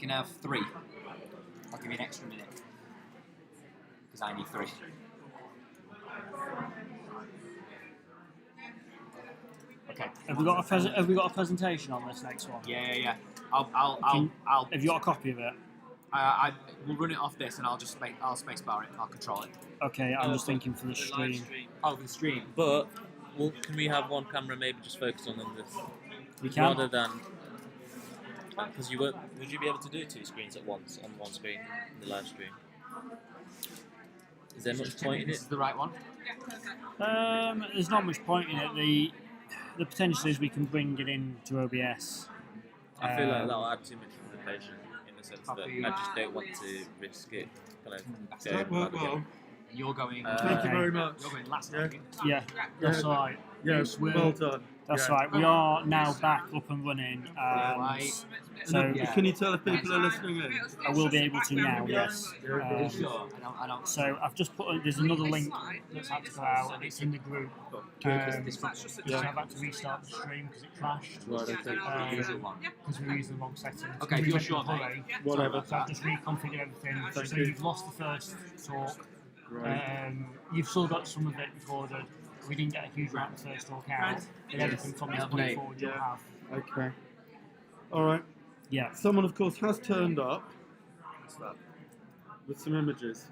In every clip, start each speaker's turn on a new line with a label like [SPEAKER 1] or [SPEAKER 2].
[SPEAKER 1] can have 3. I'll give you an extra minute because I need 3. Okay.
[SPEAKER 2] Have we got a presentation on this next one?
[SPEAKER 1] Yeah.
[SPEAKER 2] Have you got a copy of it?
[SPEAKER 1] We'll run it off this, and I'll spacebar it. I'll control it.
[SPEAKER 2] Okay, I'm just thinking for the stream.
[SPEAKER 1] Oh, the stream.
[SPEAKER 3] But can we have one camera maybe just focused on this?
[SPEAKER 2] We can.
[SPEAKER 3] Rather than because would you be able to do 2 screens at once on one screen in the live stream? Is there much point in it?
[SPEAKER 1] This is the right one.
[SPEAKER 2] There's not much point in it. The potential is we can bring it into OBS.
[SPEAKER 3] I feel like that'll add too much complication in the sense that I just don't want to risk it.
[SPEAKER 4] That worked well.
[SPEAKER 1] You're going.
[SPEAKER 4] Thank you very much.
[SPEAKER 1] You're going last, aren't you?
[SPEAKER 2] Yeah, that's right.
[SPEAKER 4] Yes, well done.
[SPEAKER 2] That's right. We are now back up and running. So
[SPEAKER 4] can you tell if people are listening in?
[SPEAKER 2] I will be able to now. Yes.
[SPEAKER 1] Sure. I don't.
[SPEAKER 2] So I've just put. There's another link that's had to go out. It's in the group. So I've had to restart the stream because it crashed. Because we were using the wrong settings.
[SPEAKER 1] Okay, if you're sure,
[SPEAKER 4] whatever.
[SPEAKER 2] So I've just reconfigured everything.
[SPEAKER 4] Thank
[SPEAKER 2] So
[SPEAKER 4] you.
[SPEAKER 2] you've lost the first talk.
[SPEAKER 4] Right.
[SPEAKER 2] You've still got some of it recorded. We didn't get a huge amount of the first talk out. And everything from this point forward you'll have.
[SPEAKER 4] Okay. All right.
[SPEAKER 2] Yeah.
[SPEAKER 4] Someone, of course, has turned up. What's that? With some images.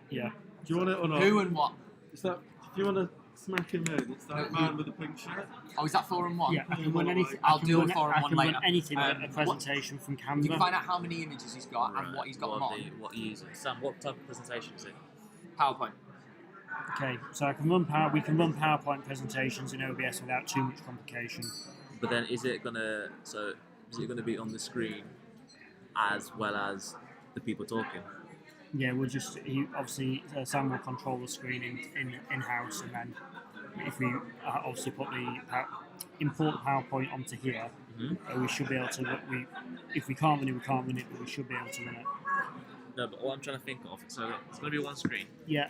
[SPEAKER 2] Yeah.
[SPEAKER 4] Do you want it or not?
[SPEAKER 1] Who and what?
[SPEAKER 4] Is that? Do you want to smack him in? It's that man with the pink shirt.
[SPEAKER 1] Oh, is that 4 and 1?
[SPEAKER 2] Yeah, I can run anything.
[SPEAKER 1] I'll do a 4 and 1 later.
[SPEAKER 2] I can run anything a presentation from Canva.
[SPEAKER 1] You can find out how many images he's got and what he's got them on.
[SPEAKER 3] What he uses. Sam, what type of presentation is it?
[SPEAKER 1] PowerPoint.
[SPEAKER 2] Okay, so I can run we can run PowerPoint presentations in OBS without too much complication.
[SPEAKER 3] But then is it gonna be on the screen as well as the people talking?
[SPEAKER 2] Yeah, we'll just obviously Sam will control the screen in house, and then if we obviously import PowerPoint onto here, we should be able to. If we can't run it, we can't run it, but we should be able to run it.
[SPEAKER 3] No, but what I'm trying to think of, so it's going to be one screen.
[SPEAKER 2] Yeah.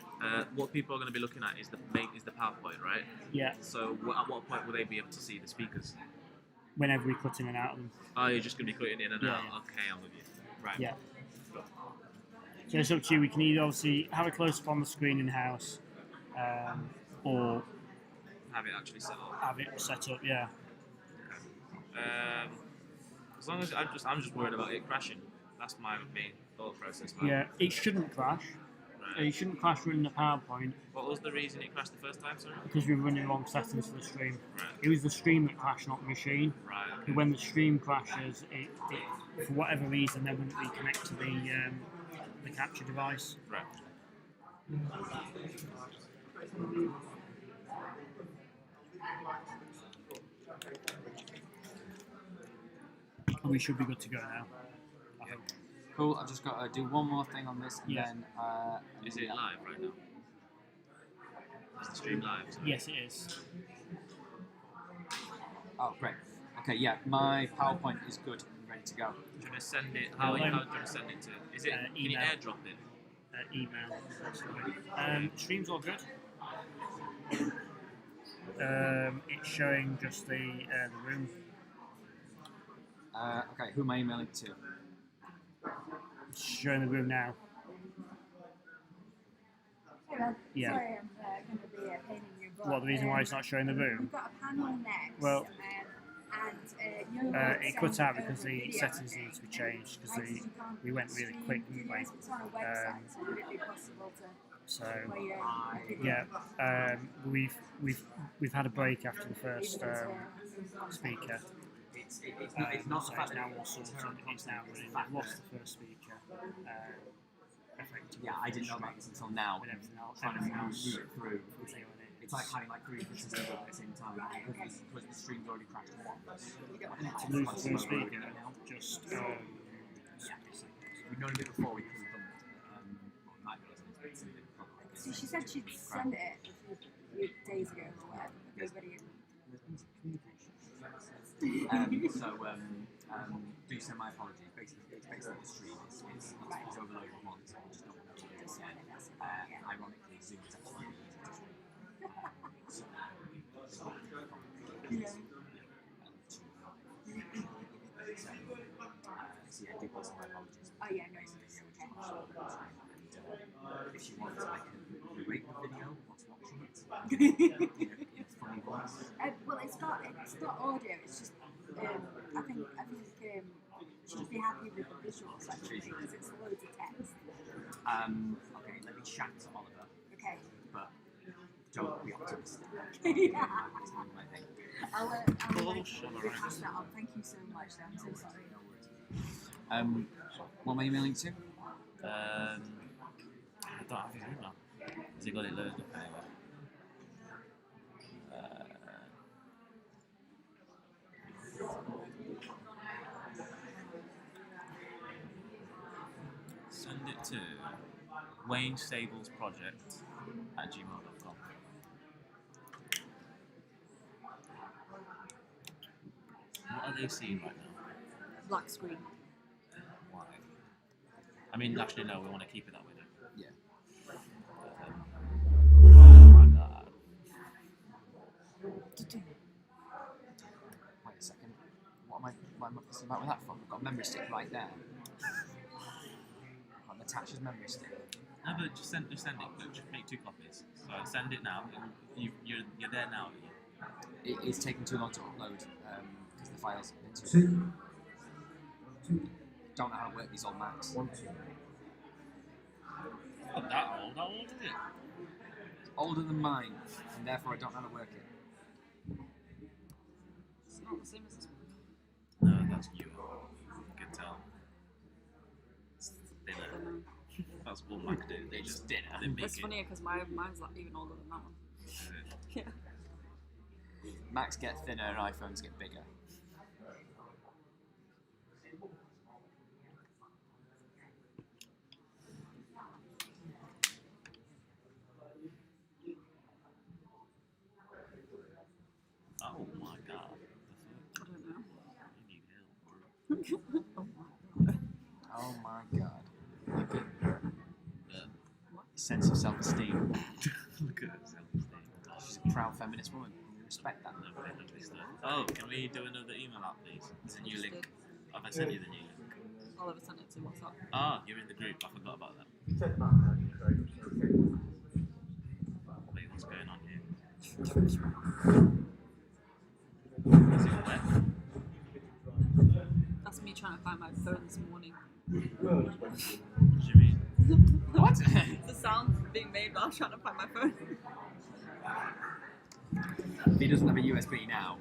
[SPEAKER 3] What people are going to be looking at is the PowerPoint, right?
[SPEAKER 2] Yeah.
[SPEAKER 3] So at what point will they be able to see the speakers?
[SPEAKER 2] Whenever we cut in and out of them.
[SPEAKER 3] Oh, you're just going to be cutting in and out.
[SPEAKER 2] Yeah.
[SPEAKER 3] Okay, I'm with you. Right.
[SPEAKER 2] Yeah. So it's up to you. We can either obviously have a close up on the screen in house, or
[SPEAKER 3] have it actually set up.
[SPEAKER 2] Have it set up, yeah.
[SPEAKER 3] As long as I'm just worried about it crashing. That's my main thought process.
[SPEAKER 2] Yeah, it shouldn't crash.
[SPEAKER 3] Right.
[SPEAKER 2] It shouldn't crash running the PowerPoint.
[SPEAKER 3] What was the reason it crashed the first time, sorry?
[SPEAKER 2] Because we were running wrong settings for the stream.
[SPEAKER 3] Right.
[SPEAKER 2] It was the stream that crashed, not the machine.
[SPEAKER 3] Right. Okay.
[SPEAKER 2] And when the stream crashes, it for whatever reason then wouldn't reconnect to the capture device.
[SPEAKER 3] Right.
[SPEAKER 2] And we should be good to go now. I hope.
[SPEAKER 1] Cool, I've just got to do one more thing on this and then...
[SPEAKER 3] Is it live right now? Is the stream live? Sorry?
[SPEAKER 2] Yes, it is.
[SPEAKER 1] Oh, great. Okay, yeah, my PowerPoint is good and ready to go.
[SPEAKER 3] Do you want to send it? How do you want to send it to? Is it? Can you airdrop it?
[SPEAKER 2] Email. Stream's all good. It's showing just the room.
[SPEAKER 1] Okay, who am I emailing to?
[SPEAKER 2] It's showing the room now.
[SPEAKER 5] Yeah. Sorry, I'm going to be a pain in your butt.
[SPEAKER 2] What, the reason why it's not showing the room?
[SPEAKER 5] We've got a panel next.
[SPEAKER 2] Well,
[SPEAKER 5] and
[SPEAKER 2] it cut out because the settings need to be changed because we went really quick, didn't we?
[SPEAKER 5] It's on a website, so would it be possible to?
[SPEAKER 2] So yeah, we've had a break after the first speaker.
[SPEAKER 1] It's not
[SPEAKER 2] so it's now all sorted. It's now running. We've lost the first speaker.
[SPEAKER 1] Yeah, I didn't know about this until now.
[SPEAKER 2] With everything else,
[SPEAKER 1] Trying to move it through. It's like having like 3 systems at the same time because the stream's already crashed once.
[SPEAKER 2] To lose the first speaker, just
[SPEAKER 1] we've known a bit before. We could have done it.
[SPEAKER 5] So she said she'd send it a few days ago or whatever. Nobody.
[SPEAKER 1] Do send my apologies. Basically the stream is overloaded once. I just don't want to do this yet. Ironically, Zoom is actually really easy to stream. So yeah, do pass my apologies.
[SPEAKER 5] Oh yeah, no
[SPEAKER 1] Basically,
[SPEAKER 5] worries.
[SPEAKER 1] yeah,
[SPEAKER 5] Okay.
[SPEAKER 1] and if she wants, I can narrate the video whilst watching it in a funny voice.
[SPEAKER 5] Well, it's not audio. It's just I think she'd be happy with the visuals actually because it's loads of text.
[SPEAKER 1] Okay, let me chat to Oliver,
[SPEAKER 5] Okay.
[SPEAKER 1] but don't be optimistic.
[SPEAKER 5] Yeah.
[SPEAKER 1] I think.
[SPEAKER 5] I'll pass that on. Thank you so much. I'm so sorry.
[SPEAKER 1] What am I emailing to?
[SPEAKER 3] I don't have his email. Has he got it loaded up anyway? Send it to Wayne Stables Project at gmail.com. What are they seeing right now?
[SPEAKER 5] Black screen.
[SPEAKER 3] Why? I mean, actually, no, we want to keep it that way, don't we?
[SPEAKER 1] Yeah.
[SPEAKER 3] Oh my god.
[SPEAKER 1] Wait a second. What am I messing about with that from? I've got a memory stick right there. Got Natasha's memory stick.
[SPEAKER 3] No, but just send it. Just make 2 copies. So send it now. You're there now.
[SPEAKER 1] It is taking too long to upload because the files are too. Don't know how to work these old Macs.
[SPEAKER 3] Not that old. How old is it?
[SPEAKER 1] It's older than mine, and therefore I don't know how to work it.
[SPEAKER 5] It's not the same as this one.
[SPEAKER 3] No, that's new. You can tell. It's thinner. That's what Mac do. They just
[SPEAKER 1] Dinner.
[SPEAKER 3] They make
[SPEAKER 5] It's
[SPEAKER 3] it.
[SPEAKER 5] funnier because mine's like even older than that one. Yeah.
[SPEAKER 1] Macs get thinner and iPhones get bigger.
[SPEAKER 3] Oh my god.
[SPEAKER 5] I don't know.
[SPEAKER 3] You need help, bro.
[SPEAKER 1] Oh my god. Look at
[SPEAKER 3] Yeah.
[SPEAKER 1] sense of self-esteem.
[SPEAKER 3] Look at herself.
[SPEAKER 1] She's a proud feminist woman. We respect that.
[SPEAKER 3] Oh, can we do another email out, please? There's a new link. Have I sent you the new link?
[SPEAKER 5] I'll ever send it to WhatsApp.
[SPEAKER 3] Ah, you're in the group. I forgot about that. Wait, what's going on here? Is it wet?
[SPEAKER 5] That's me trying to find my phone this morning.
[SPEAKER 3] What do you mean?
[SPEAKER 1] What?
[SPEAKER 5] The sound being made while I'm trying to find my phone.
[SPEAKER 1] If he doesn't have a USB now,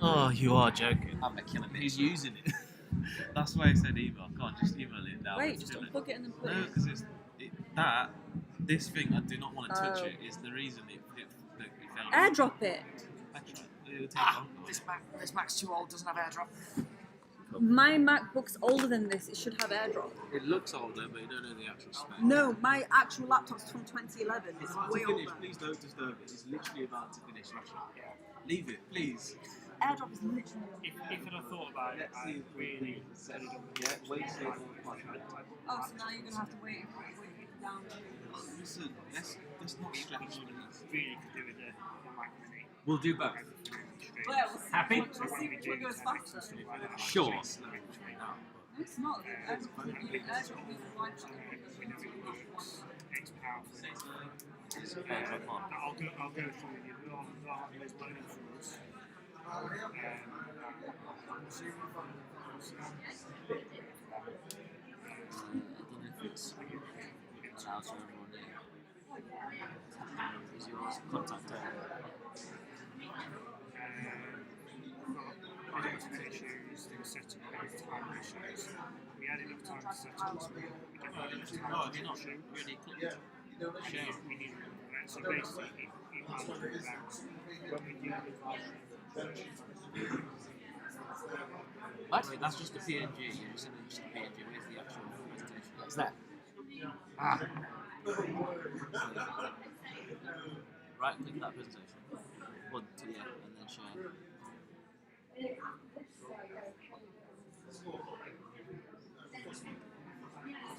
[SPEAKER 3] Oh, you are joking.
[SPEAKER 1] I'm gonna kill him.
[SPEAKER 3] He's using it. That's why I said email. Come on, just email it now.
[SPEAKER 5] Wait, just unplug it and then plug
[SPEAKER 3] No,
[SPEAKER 5] it.
[SPEAKER 3] because this thing, I do not want to touch
[SPEAKER 5] Oh.
[SPEAKER 3] it, is the reason it fell.
[SPEAKER 5] Airdrop it.
[SPEAKER 3] That's right. It'll take
[SPEAKER 1] Ah,
[SPEAKER 3] longer.
[SPEAKER 1] this Mac's too old. Doesn't have AirDrop.
[SPEAKER 5] My MacBook's older than this. It should have AirDrop.
[SPEAKER 3] It looks older, but you don't know the actual spec.
[SPEAKER 5] No, my actual laptop's from 2011. It's
[SPEAKER 3] About
[SPEAKER 5] way
[SPEAKER 3] to finish.
[SPEAKER 5] older.
[SPEAKER 3] Please don't disturb it. It's literally about to finish. Leave it, please.
[SPEAKER 5] AirDrop is literally.
[SPEAKER 2] If I'd have thought about it, I really could have done
[SPEAKER 3] Yeah, wait till
[SPEAKER 5] Oh, so now you're gonna have to wait it down to.
[SPEAKER 3] Listen, let's not stretch.
[SPEAKER 2] really could do with the Mac Mini.
[SPEAKER 1] We'll do both.
[SPEAKER 5] Well, we'll see.
[SPEAKER 1] Happy?
[SPEAKER 5] We'll see which one goes faster.
[SPEAKER 1] Sure.
[SPEAKER 5] No, it's not. AirDrop we can launch it.
[SPEAKER 2] It's powerful. I'll go through with you. There's one for us.
[SPEAKER 1] Shout out to everyone here. Is yours contact
[SPEAKER 2] Issues, there were setting time issues. We had enough time to set up, so we didn't have enough time to shoot. We needed so basically, it was about when we do
[SPEAKER 1] What? That's just a PNG. You're just sending just a PNG. Where's the actual presentation? It's there. Ah.
[SPEAKER 3] Right, click that presentation. One to yeah, and then share.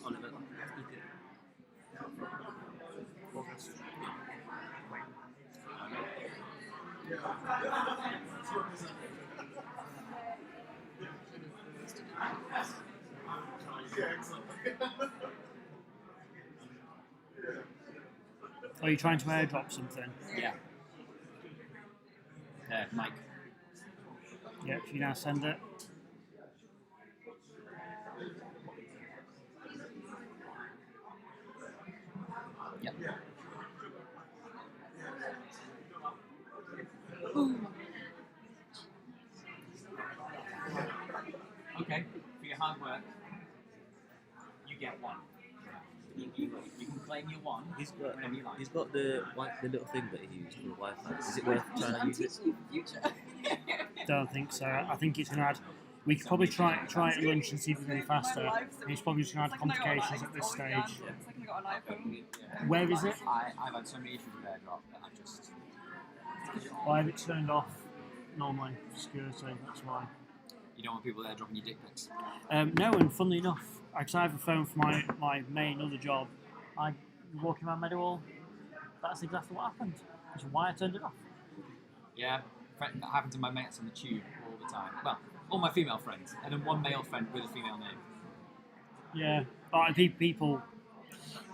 [SPEAKER 3] Oliver, click it.
[SPEAKER 2] Are you trying to airdrop something?
[SPEAKER 1] Yeah. There, Mike.
[SPEAKER 2] Yeah, if you now send it.
[SPEAKER 1] Yep. Okay, for your hard work, you get one. You can claim your one whenever you like.
[SPEAKER 3] He's got the little thing that he used for the Wi-Fi. Is it worth trying to
[SPEAKER 5] I'm
[SPEAKER 3] use it?
[SPEAKER 5] teaching you for future.
[SPEAKER 2] Don't think so. I think it's going to add. We could probably try it at lunch and see if it's any faster. And it's probably just going to add complications at this stage.
[SPEAKER 5] It's like I got an iPhone.
[SPEAKER 2] Where is it?
[SPEAKER 1] I've had so many issues with AirDrop that I just.
[SPEAKER 2] Well, I have it turned off normally for security. That's why.
[SPEAKER 1] You don't want people AirDropping your dick pics.
[SPEAKER 2] No, and funnily enough, because I have a phone for my main other job, I walking around Meadowhall. That's exactly what happened. Which is why I turned it off.
[SPEAKER 1] Yeah, that happens to my mates on the tube all the time. Well, all my female friends, and then one male friend with a female name.
[SPEAKER 2] Yeah. People.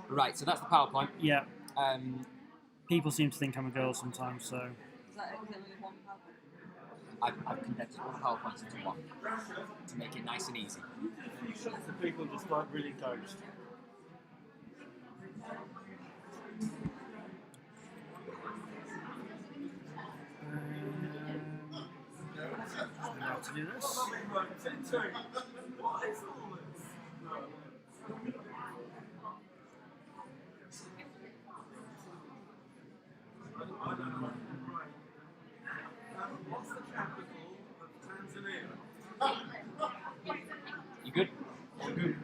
[SPEAKER 1] Right, so that's the PowerPoint.
[SPEAKER 2] Yeah.
[SPEAKER 1] Um,
[SPEAKER 2] People seem to think I'm a girl sometimes, so.
[SPEAKER 5] Is that only one PowerPoint?
[SPEAKER 1] I've condensed all the PowerPoints into one to make it nice and easy.
[SPEAKER 4] Some people just like really coached.
[SPEAKER 2] How to do this?
[SPEAKER 4] What's the capital of Tanzania?
[SPEAKER 1] You good?
[SPEAKER 4] Good.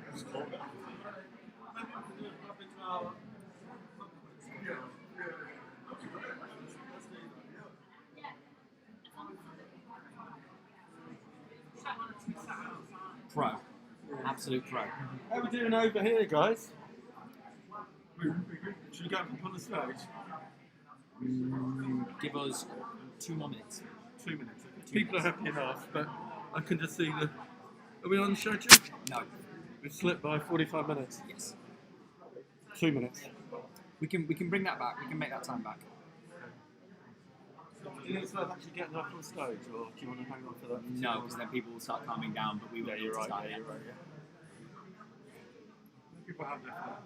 [SPEAKER 1] Pro. Absolute pro.
[SPEAKER 4] How are we doing over here, guys? Should we go up on the stage?
[SPEAKER 1] Give us 2 more minutes.
[SPEAKER 4] 2 minutes. People are happy enough, but I can just see the. Are we on schedule?
[SPEAKER 1] No.
[SPEAKER 4] We've slipped by 45 minutes.
[SPEAKER 1] Yes.
[SPEAKER 4] 2 minutes.
[SPEAKER 1] We can bring that back. We can make that time back.
[SPEAKER 4] Do you think it's worth actually getting up on stage, or do you want to hang on for that?
[SPEAKER 1] No, because then people will start calming down, but we will
[SPEAKER 4] Yeah, you're right.
[SPEAKER 1] start
[SPEAKER 4] Yeah,
[SPEAKER 1] yet.
[SPEAKER 4] you're right. Yeah. People have different.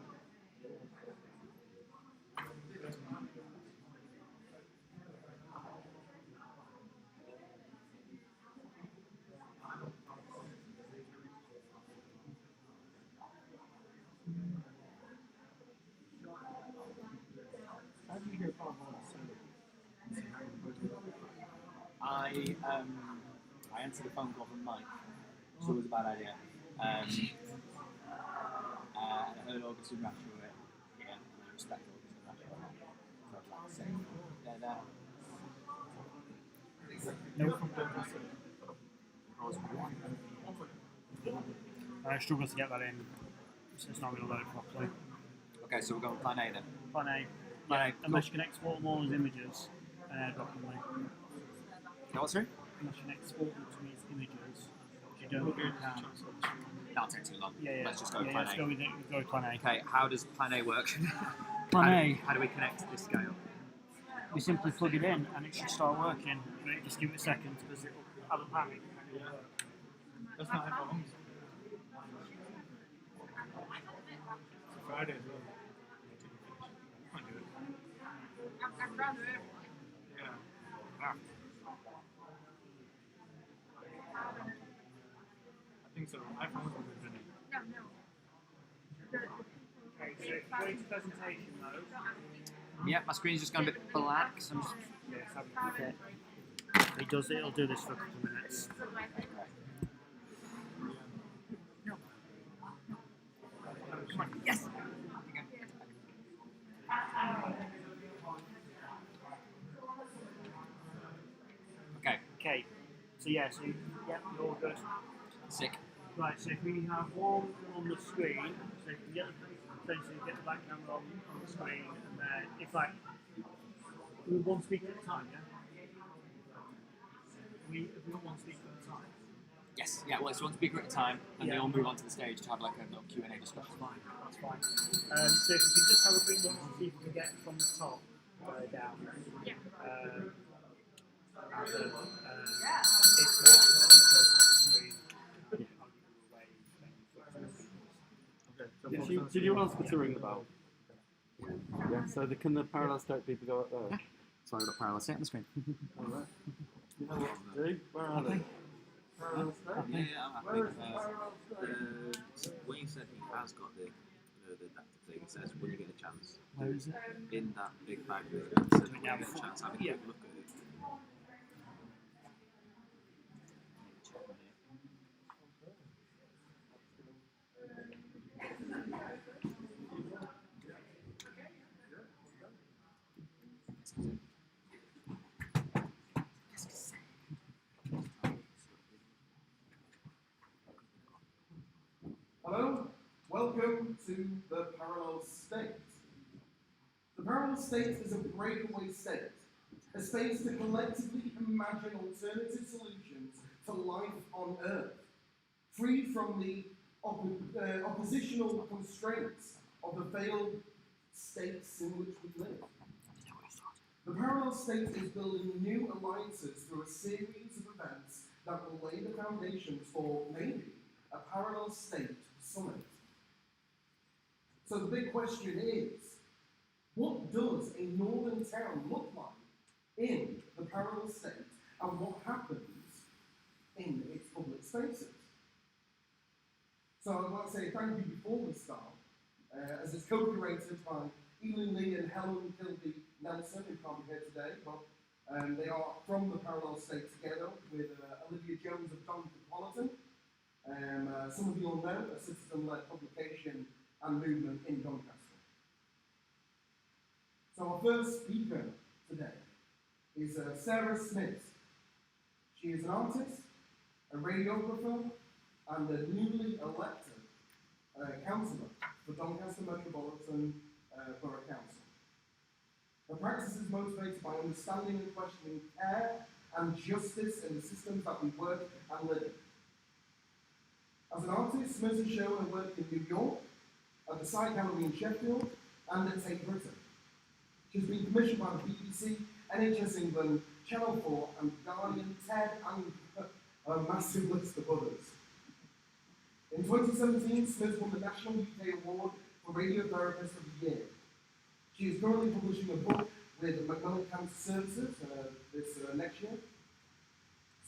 [SPEAKER 4] How do you get part of
[SPEAKER 1] I answered a phone call from Mike, so it was a bad idea. And I heard August and Rash were here, and I respect August and Rash a lot. So I'd like to say they're there.
[SPEAKER 2] I struggle to get that in, so it's not going to load properly.
[SPEAKER 1] Okay, so we're going plan A then.
[SPEAKER 2] Plan A.
[SPEAKER 1] Plan A.
[SPEAKER 2] Unless you can export them all as images and airdrop them later.
[SPEAKER 1] No, what's through?
[SPEAKER 2] Unless you can export them to me as images, which you don't, you can.
[SPEAKER 1] That'll take too long.
[SPEAKER 2] Yeah, yeah.
[SPEAKER 1] Let's just go
[SPEAKER 2] yeah,
[SPEAKER 1] plan
[SPEAKER 2] let's
[SPEAKER 1] A.
[SPEAKER 2] go with it. Go with plan A.
[SPEAKER 1] Okay, how does plan A work?
[SPEAKER 2] Plan A.
[SPEAKER 1] How do we connect this guy up?
[SPEAKER 2] We simply plug it in and it should start working. But just give it a second because it will have a panic.
[SPEAKER 4] That's not how long. Friday as well. Might do it. Yeah. Ah. I think so. iPhone was a good.
[SPEAKER 2] Okay, so go into presentation mode.
[SPEAKER 1] Yeah, my screen's just gone a bit black, so I'm just...
[SPEAKER 2] Yes, okay. It'll do this for a couple of minutes.
[SPEAKER 1] Yes! Okay,
[SPEAKER 2] Okay, so yeah, you're all good.
[SPEAKER 1] sick.
[SPEAKER 2] Right, so if we have one on the screen, so if you get the back camera on the screen, and then if like we one speaker at a time, yeah. If we got one speaker at a time.
[SPEAKER 1] Yes, yeah, well, it's one speaker at a time, and they all move onto the stage to have like a little Q&A discussion.
[SPEAKER 2] That's fine. So if you can just have a quick look to see if we can get from the top down.
[SPEAKER 5] Yeah.
[SPEAKER 2] And then, if not,
[SPEAKER 4] Did you ask her to ring the bell? Yeah. So can the parallel state people go up there?
[SPEAKER 1] So I've got parallel state on the screen.
[SPEAKER 4] All right. You know what to do? Where are they? Parallel state?
[SPEAKER 3] Yeah, I'm happy. When you said he has got the thing, it says when you get a chance.
[SPEAKER 2] where is it?
[SPEAKER 3] In that big bag with it says when you get a chance, have a quick look at it.
[SPEAKER 6] Hello, welcome to the parallel state. The parallel state is a breakaway state, a space to collectively imagine alternative solutions to life on Earth, free from the oppositional constraints of the failed states in which we live. The parallel state is building new alliances through a series of events that will lay the foundations for maybe a parallel state summit. So the big question is, what does a northern town look like in the parallel state, and what happens in its public spaces? So I'd like to say thank you before we start, as it's co-curated by Elin Lee and Helen Kilby Nelson, who can't be here today, but they are from the parallel state together with Olivia Jones of Doncaster. Some of you all know a citizen-led publication and movement in Doncaster. So our first speaker today is Sarah Smith. She is an artist, a radiographer, and a newly elected councillor for Doncaster Metropolitan Borough Council. Her practice is motivated by understanding and questioning care and justice in the systems that we work and live in. As an artist, Smith has shown her work in New York, at the Side Gallery in Sheffield, and at Tate Britain. She's been commissioned by the BBC, NHS England, Channel 4, and Guardian, TED, and a massive list of others. In 2017, Smith won the National UK Award for Radiotherapist of the Year. She is currently publishing a book with Macmillan Cancer Services this next year.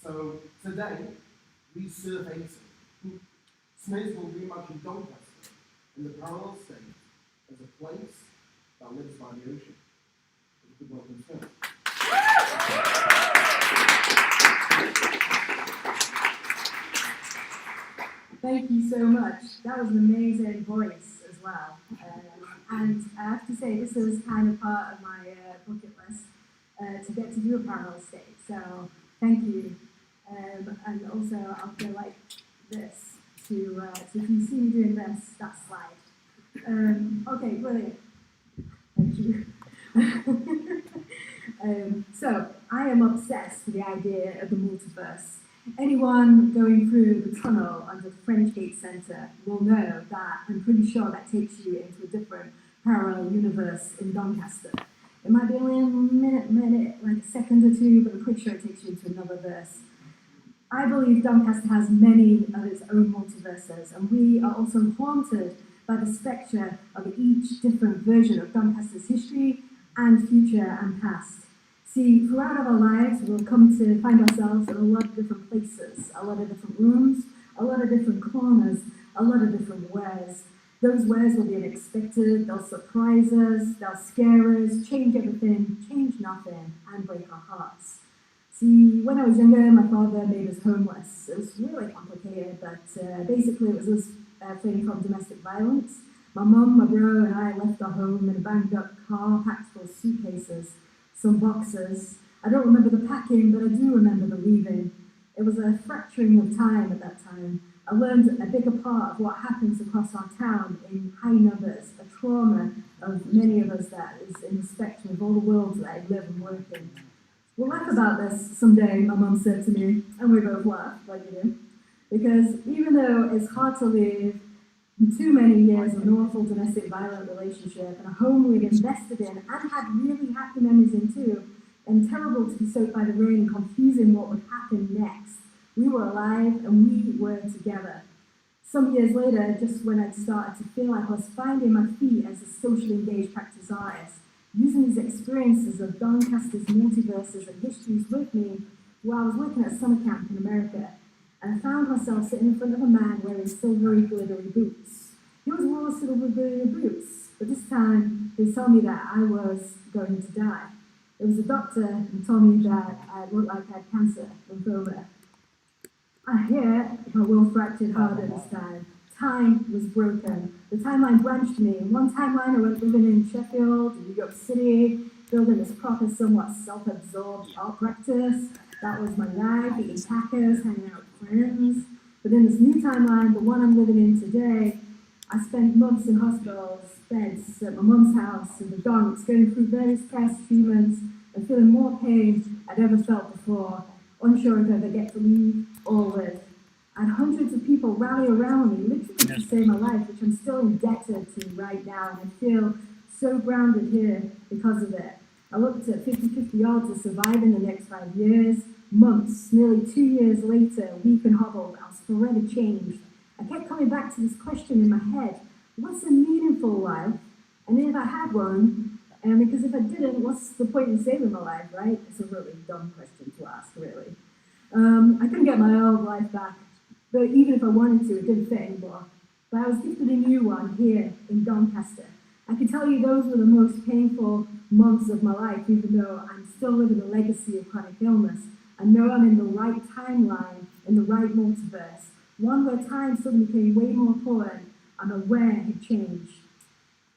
[SPEAKER 6] So today, we survey Smith will reimagine Doncaster in the parallel state as a place that lives by the ocean. Good welcome, Smith.
[SPEAKER 7] Thank you so much. That was an amazing voice as well. And I have to say, this is kind of part of my bucket list to get to do a parallel state. So thank you. And also, I'll go like this to if you see me doing this, that slide. Okay, brilliant. Thank you. So I am obsessed with the idea of the multiverse. Anyone going through the tunnel under the French Gate Centre will know that I'm pretty sure that takes you into a different parallel universe in Doncaster. It might be only a minute, like a second or two, but I'm pretty sure it takes you into another verse. I believe Doncaster has many of its own multiverses, and we are also haunted by the spectre of each different version of Doncaster's history and future and past. See, throughout our lives, we'll come to find ourselves in a lot of different places, a lot of different rooms, a lot of different corners, a lot of different wares. Those wares will be unexpected, they'll surprise us, they'll scare us, change everything, change nothing, and break our hearts. See, when I was younger, my father made us homeless. It was really complicated, but basically it was us fleeing from domestic violence. My mum, my bro, and I left our home in a banged up car packed full of suitcases, some boxes. I don't remember the packing, but I do remember the leaving. It was a fracturing of time at that time. I learned a bigger part of what happens across our town in high numbers, a trauma of many of us that is in the spectrum of all the worlds that I live and work in. We'll laugh about this someday, my mum said to me, and we both laughed, like you do. Because even though it's hard to live too many years of an awful domestic violent relationship and a home we'd invested in and had really happy memories in too, and terrible to be soaked by the rain and confusing what would happen next, we were alive and we were together. Some years later, just when I'd started to feel like I was finding my feet as a socially engaged practice artist, using these experiences of Doncaster's multiverses and histories with me while I was working at a summer camp in America, and I found myself sitting in front of a man wearing silvery glittery boots. He was wore silvery glittery boots, but this time they told me that I was going to die. It was a doctor who told me that I looked like I had cancer, lymphoma. I hear my will fractured harder this time. Time was broken. The timeline branched me. In one timeline I went living in Sheffield, in New York City, building this proper, somewhat self-absorbed art practice. That was my life, eating tacos, hanging out with friends. But in this new timeline, the one I'm living in today, I spent months in hospitals, beds, at my mum's house, in the donks, going through various tests, treatments, and feeling more pain I'd ever felt before, unsure if I'd ever get to leave or live. I had hundreds of people rally around me, literally to save my life, which I'm still indebted to right now, and I feel so grounded here because of it. I looked at 50-50 odds of surviving the next 5 years, months, nearly 2 years later, weak and hobbled, I was forever changed. I kept coming back to this question in my head, what's a meaningful life? And if I had one, because if I didn't, what's the point in saving my life, right? It's a really dumb question to ask, really. I couldn't get my old life back, but even if I wanted to, it didn't fit anymore. But I was gifted a new one here in Doncaster. I can tell you those were the most painful months of my life, even though I'm still living a legacy of chronic illness. I know I'm in the right timeline, in the right multiverse, one where time suddenly became way more important. I'm aware it had changed.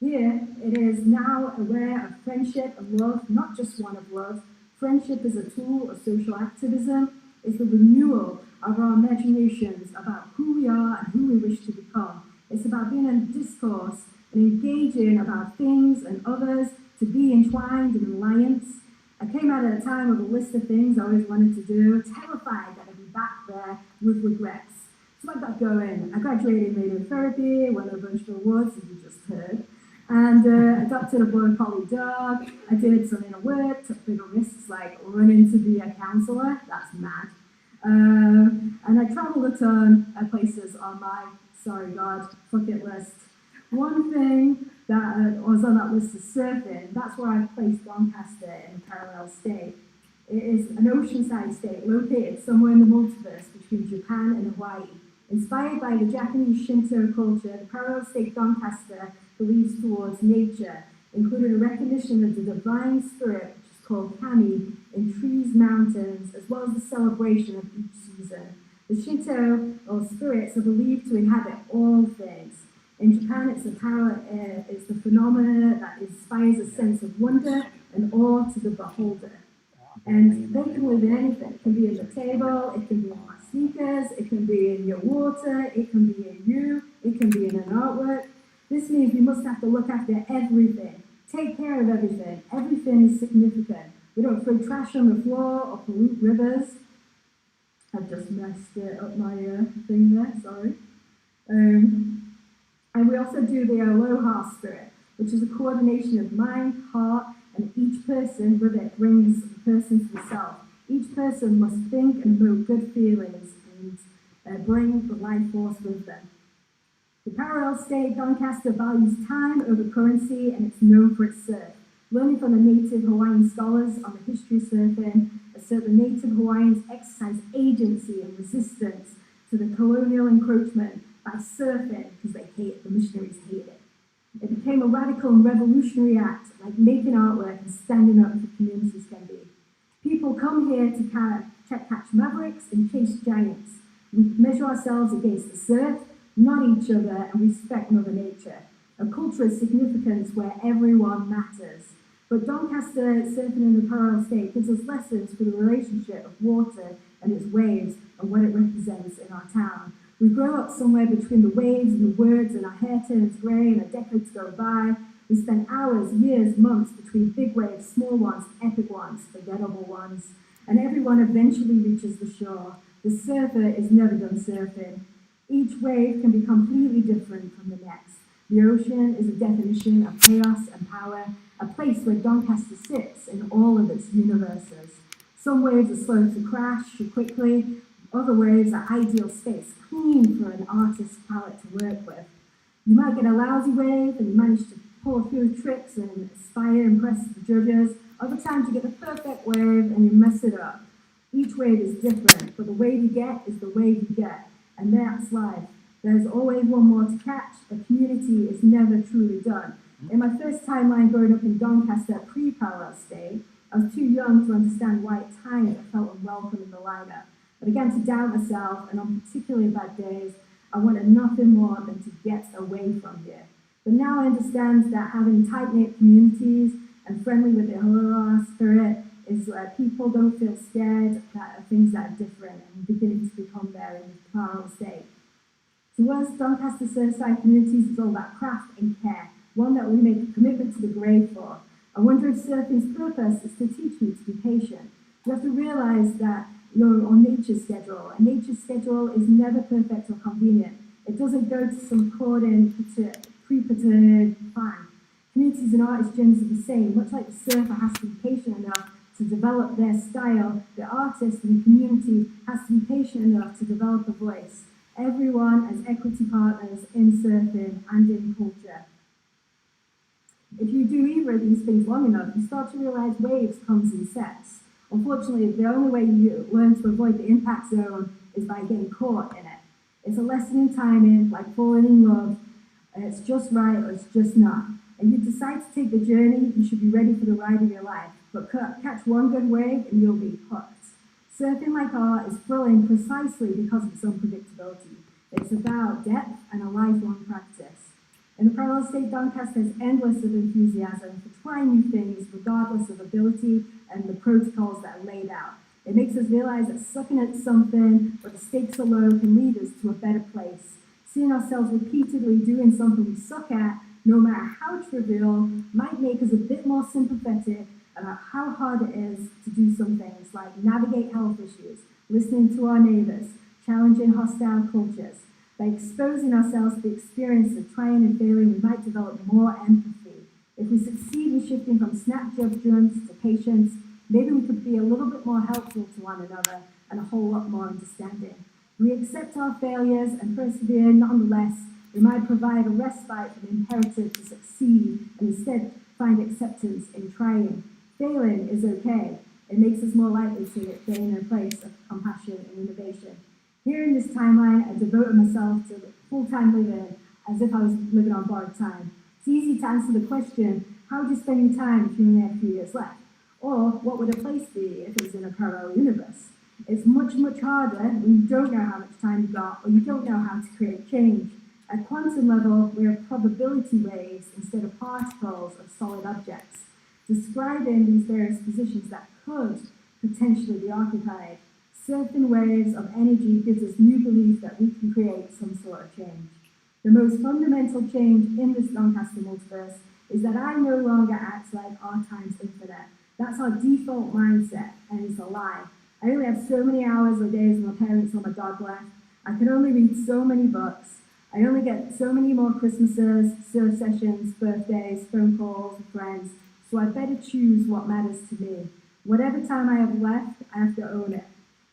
[SPEAKER 7] Here, it is now aware of friendship and love, not just one of love. Friendship is a tool of social activism. It's the renewal of our imaginations about who we are and who we wish to become. It's about being in discourse and engaging about things and others, to be entwined in alliance. I came out at a time with a list of things I always wanted to do, terrified that I'd be back there with regrets. So I got going. I graduated in radiotherapy, won a bunch of awards, as you just heard, and adopted a border collie dog. I did some inner work, took bigger risks like running to be a counsellor. That's mad. And I travelled a ton of places on my, sorry God, bucket list. One thing that was on that list is surfing. That's where I've placed Doncaster in a parallel state. It is an oceanside state located somewhere in the multiverse between Japan and Hawaii. Inspired by the Japanese Shinto culture, the parallel state Doncaster believes towards nature, including a recognition of the divine spirit, which is called kami, in trees, mountains, as well as the celebration of each season. The Shinto, or spirits, are believed to inhabit all things. In Japan, it's the phenomena that inspires a sense of wonder and awe to the beholder. And they can live in anything. It can be in the table, it can be in my sneakers, it can be in your water, it can be in you, it can be in an artwork. This means we must have to look after everything, take care of everything. Everything is significant. We don't throw trash on the floor or pollute rivers. I've just messed up my thing there, sorry. And we also do the aloha spirit, which is a coordination of mind, heart, and each person with it brings the person to the self. Each person must think and evoke good feelings and bring the life force with them. The parallel state Doncaster values time over currency, and it's known for its surf. Learning from the native Hawaiian scholars on the history of surfing, assert the native Hawaiians exercise agency and resistance to the colonial encroachment by surfing because they hate it, the missionaries hated it. It became a radical and revolutionary act, like making artwork and standing up for communities can be. People come here to catch mavericks and chase giants. We measure ourselves against the surf, not each other, and respect Mother Nature. A culture of significance where everyone matters. But Doncaster, surfing in the parallel state, gives us lessons for the relationship of water and its waves and what it represents in our town. We grow up somewhere between the waves and the words, and our hair turns grey and our decades go by. We spend hours, years, months between big waves, small ones, epic ones, forgettable ones, and everyone eventually reaches the shore. the surfer is never done surfing. Each wave can be completely different from the next. The ocean is a definition of chaos and power, a place where Doncaster sits in all of its universes. Some waves are slow to crash quickly, other waves are ideal space, clean for an artist's palette to work with. You might get a lousy wave and you manage to pull a few tricks and inspire and impress the judges. Other times you get the perfect wave and you mess it up. Each wave is different, but the wave you get is the wave you get, and that's life. There's always one more to catch. A community is never truly done. In my first timeline growing up in Doncaster pre-parallel state, I was too young to understand why at times I felt unwelcome in the lineup. I began to doubt myself, and on particularly bad days, I wanted nothing more than to get away from here. But now I understand that having tight-knit communities and friendly with the hurrah spirit is where people don't feel scared that things that are different and beginning to become there in the parallel state. To us, Doncaster Surfside communities is all about craft and care, one that we make a commitment to the grave for. I wonder if surfing's purpose is to teach me to be patient. You have to realise that you're on nature's schedule, and nature's schedule is never perfect or convenient. It doesn't go to some pre-determined plan. Communities and artist journeys are the same. Much like the surfer has to be patient enough to develop their style, the artist and the community has to be patient enough to develop a voice. Everyone as equity partners in surfing and in culture. If you do either of these things long enough, you start to realise waves comes in sets. Unfortunately, the only way you learn to avoid the impact zone is by getting caught in it. It's a lesson in timing, like falling in love. It's just right or it's just not. And you decide to take the journey, you should be ready for the ride of your life. But catch one good wave and you'll be hooked. Surfing like art is thrilling precisely because of its unpredictability. It's about depth and a lifelong practice. In the parallel state, Doncaster has endless of enthusiasm for trying new things regardless of ability and the protocols that are laid out. It makes us realize that sucking at something where the stakes are low can lead us to a better place. Seeing ourselves repeatedly doing something we suck at, no matter how trivial, might make us a bit more sympathetic about how hard it is to do some things like navigate health issues, listening to our neighbours, challenging hostile cultures. By exposing ourselves to the experience of trying and failing, we might develop more empathy. If we succeed in shifting from snap judgments to patience, maybe we could be a little bit more helpful to one another and a whole lot more understanding. If we accept our failures and persevere nonetheless, we might provide a respite from the imperative to succeed and instead find acceptance in trying. Failing is okay. It makes us more likely to get in a place of compassion and innovation. Here in this timeline, I devoted myself to full-time living as if I was living on borrowed time. It's easy to answer the question, how would you spend your time if you only had a few years left? Or what would a place be if it was in a parallel universe? It's much, much harder when you don't know how much time you've got or you don't know how to create change. At quantum level, we are probability waves instead of particles of solid objects, describing these various positions that could potentially be occupied. Surfing waves of energy gives us new belief that we can create some sort of change. The most fundamental change in this Doncaster multiverse is that I no longer act like R times infinite. That's our default mindset, and it's a lie. I only have so many hours or days with my parents or my dog left. I can only read so many books. I only get so many more Christmases, surf sessions, birthdays, phone calls with friends, so I better choose what matters to me. Whatever time I have left, I have to own it.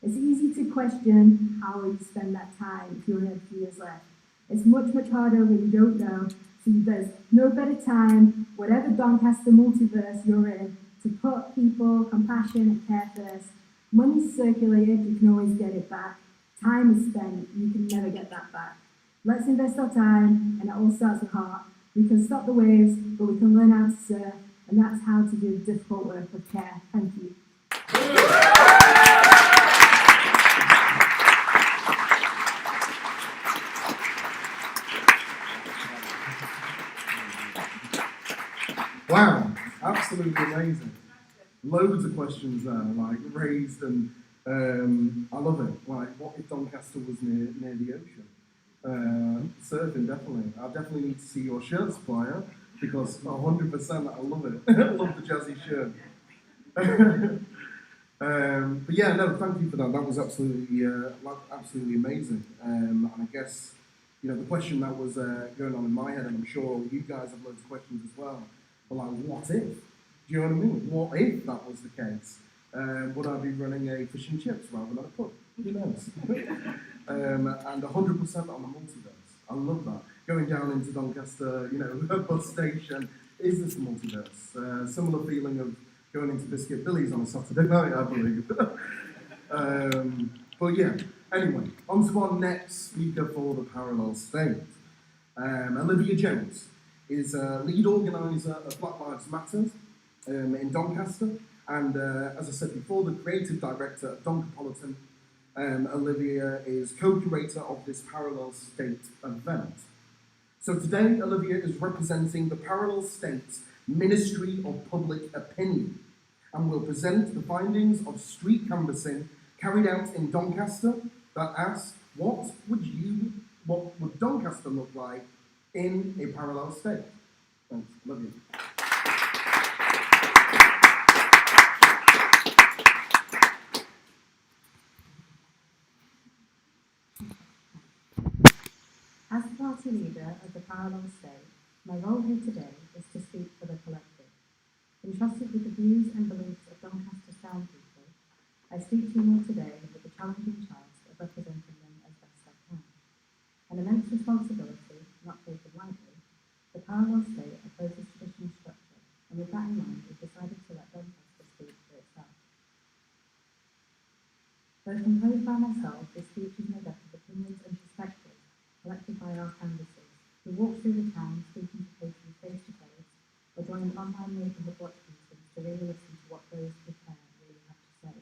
[SPEAKER 7] It's easy to question how you spend that time if you only have a few years left. It's much, much harder when you don't know, so there's no better time, whatever Doncaster multiverse you're in, to put people, compassion, and care first. Money's circulated, you can always get it back. Time is spent, you can never get that back. Let's invest our time, and it all starts with heart. We can stop the waves, but we can learn how to surf, and that's how to do the difficult work of care. Thank you.
[SPEAKER 6] Wow, absolutely amazing. Loads of questions there, like raised, and I love it. Like, what if Doncaster was near the ocean? Surfing, definitely. I definitely need to see your shirt supplier because 100% I love it. I love the jazzy shirt. But yeah, no, thank you for that. That was absolutely amazing. And I guess, you know, the question that was going on in my head, and I'm sure you guys have loads of questions as well, but like, what if? Do you know what I mean? What if that was the case? Would I be running a fish and chips rather than a pub? Who knows? And 100% on the multiverse. I love that. Going down into Doncaster, you know, bus station, is this the multiverse? Similar feeling of going into Biscuit Billy's on a Saturday night, I believe. But yeah, anyway, on to our next speaker for the Parallel State. Olivia Jones is lead organiser of Black Lives Matter in Doncaster, and as I said before, the creative director of Doncapolitan. Olivia is co-curator of this Parallel State event. So today, Olivia is representing the Parallel State's Ministry of Public Opinion, and will present the findings of street canvassing carried out in Doncaster that asked, what would Doncaster look like in a parallel state? Thanks, Olivia.
[SPEAKER 7] As party leader of the Parallel State, my role here today is to speak for the collective. Entrusted with the views and beliefs of Doncaster's town people, I speak to you all today with the challenging task of representing them as best I can. An immense responsibility, not taken lightly, the Parallel State opposes traditional structure, and with that in mind, we've decided to let Doncaster speak for itself. Though composed by myself, this speech is made up of opinions and perspectives collected by our canvassers, who walk through the town speaking to patrons face to face, or join online neighbourhood watch meetings to really listen to what those who care really have to say.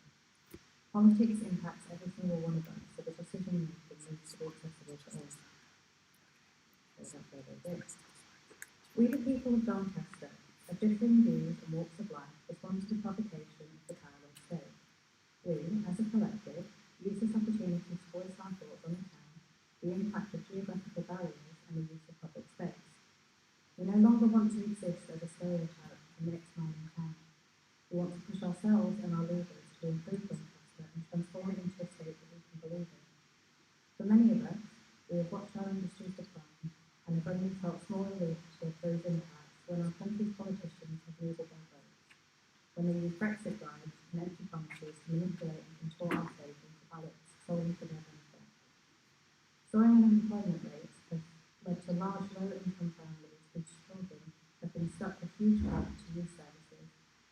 [SPEAKER 7] Politics impacts every single one of us, so the decision making needs to be accessible to all. We, the people of Doncaster, of differing views and walks of life, respond to the provocation of the Parallel State. We, as a collective, use this opportunity to voice our thoughts on the town, the impact of geographical barriers, and the use of public space. We no longer want to exist as a stereotype for the next man in town. We want to push ourselves and our leaders to improve Doncaster and transform it into a state that we can believe in. For many of us, we have watched our industries decline and have only felt small relief to those impacts when our country's politicians have used their votes, when they use Brexit bribes and empty promises to manipulate and control our state into ballots solely for their benefit. Soaring unemployment rates have led to large low-income families whose children have been stuck with huge cuts to youth services,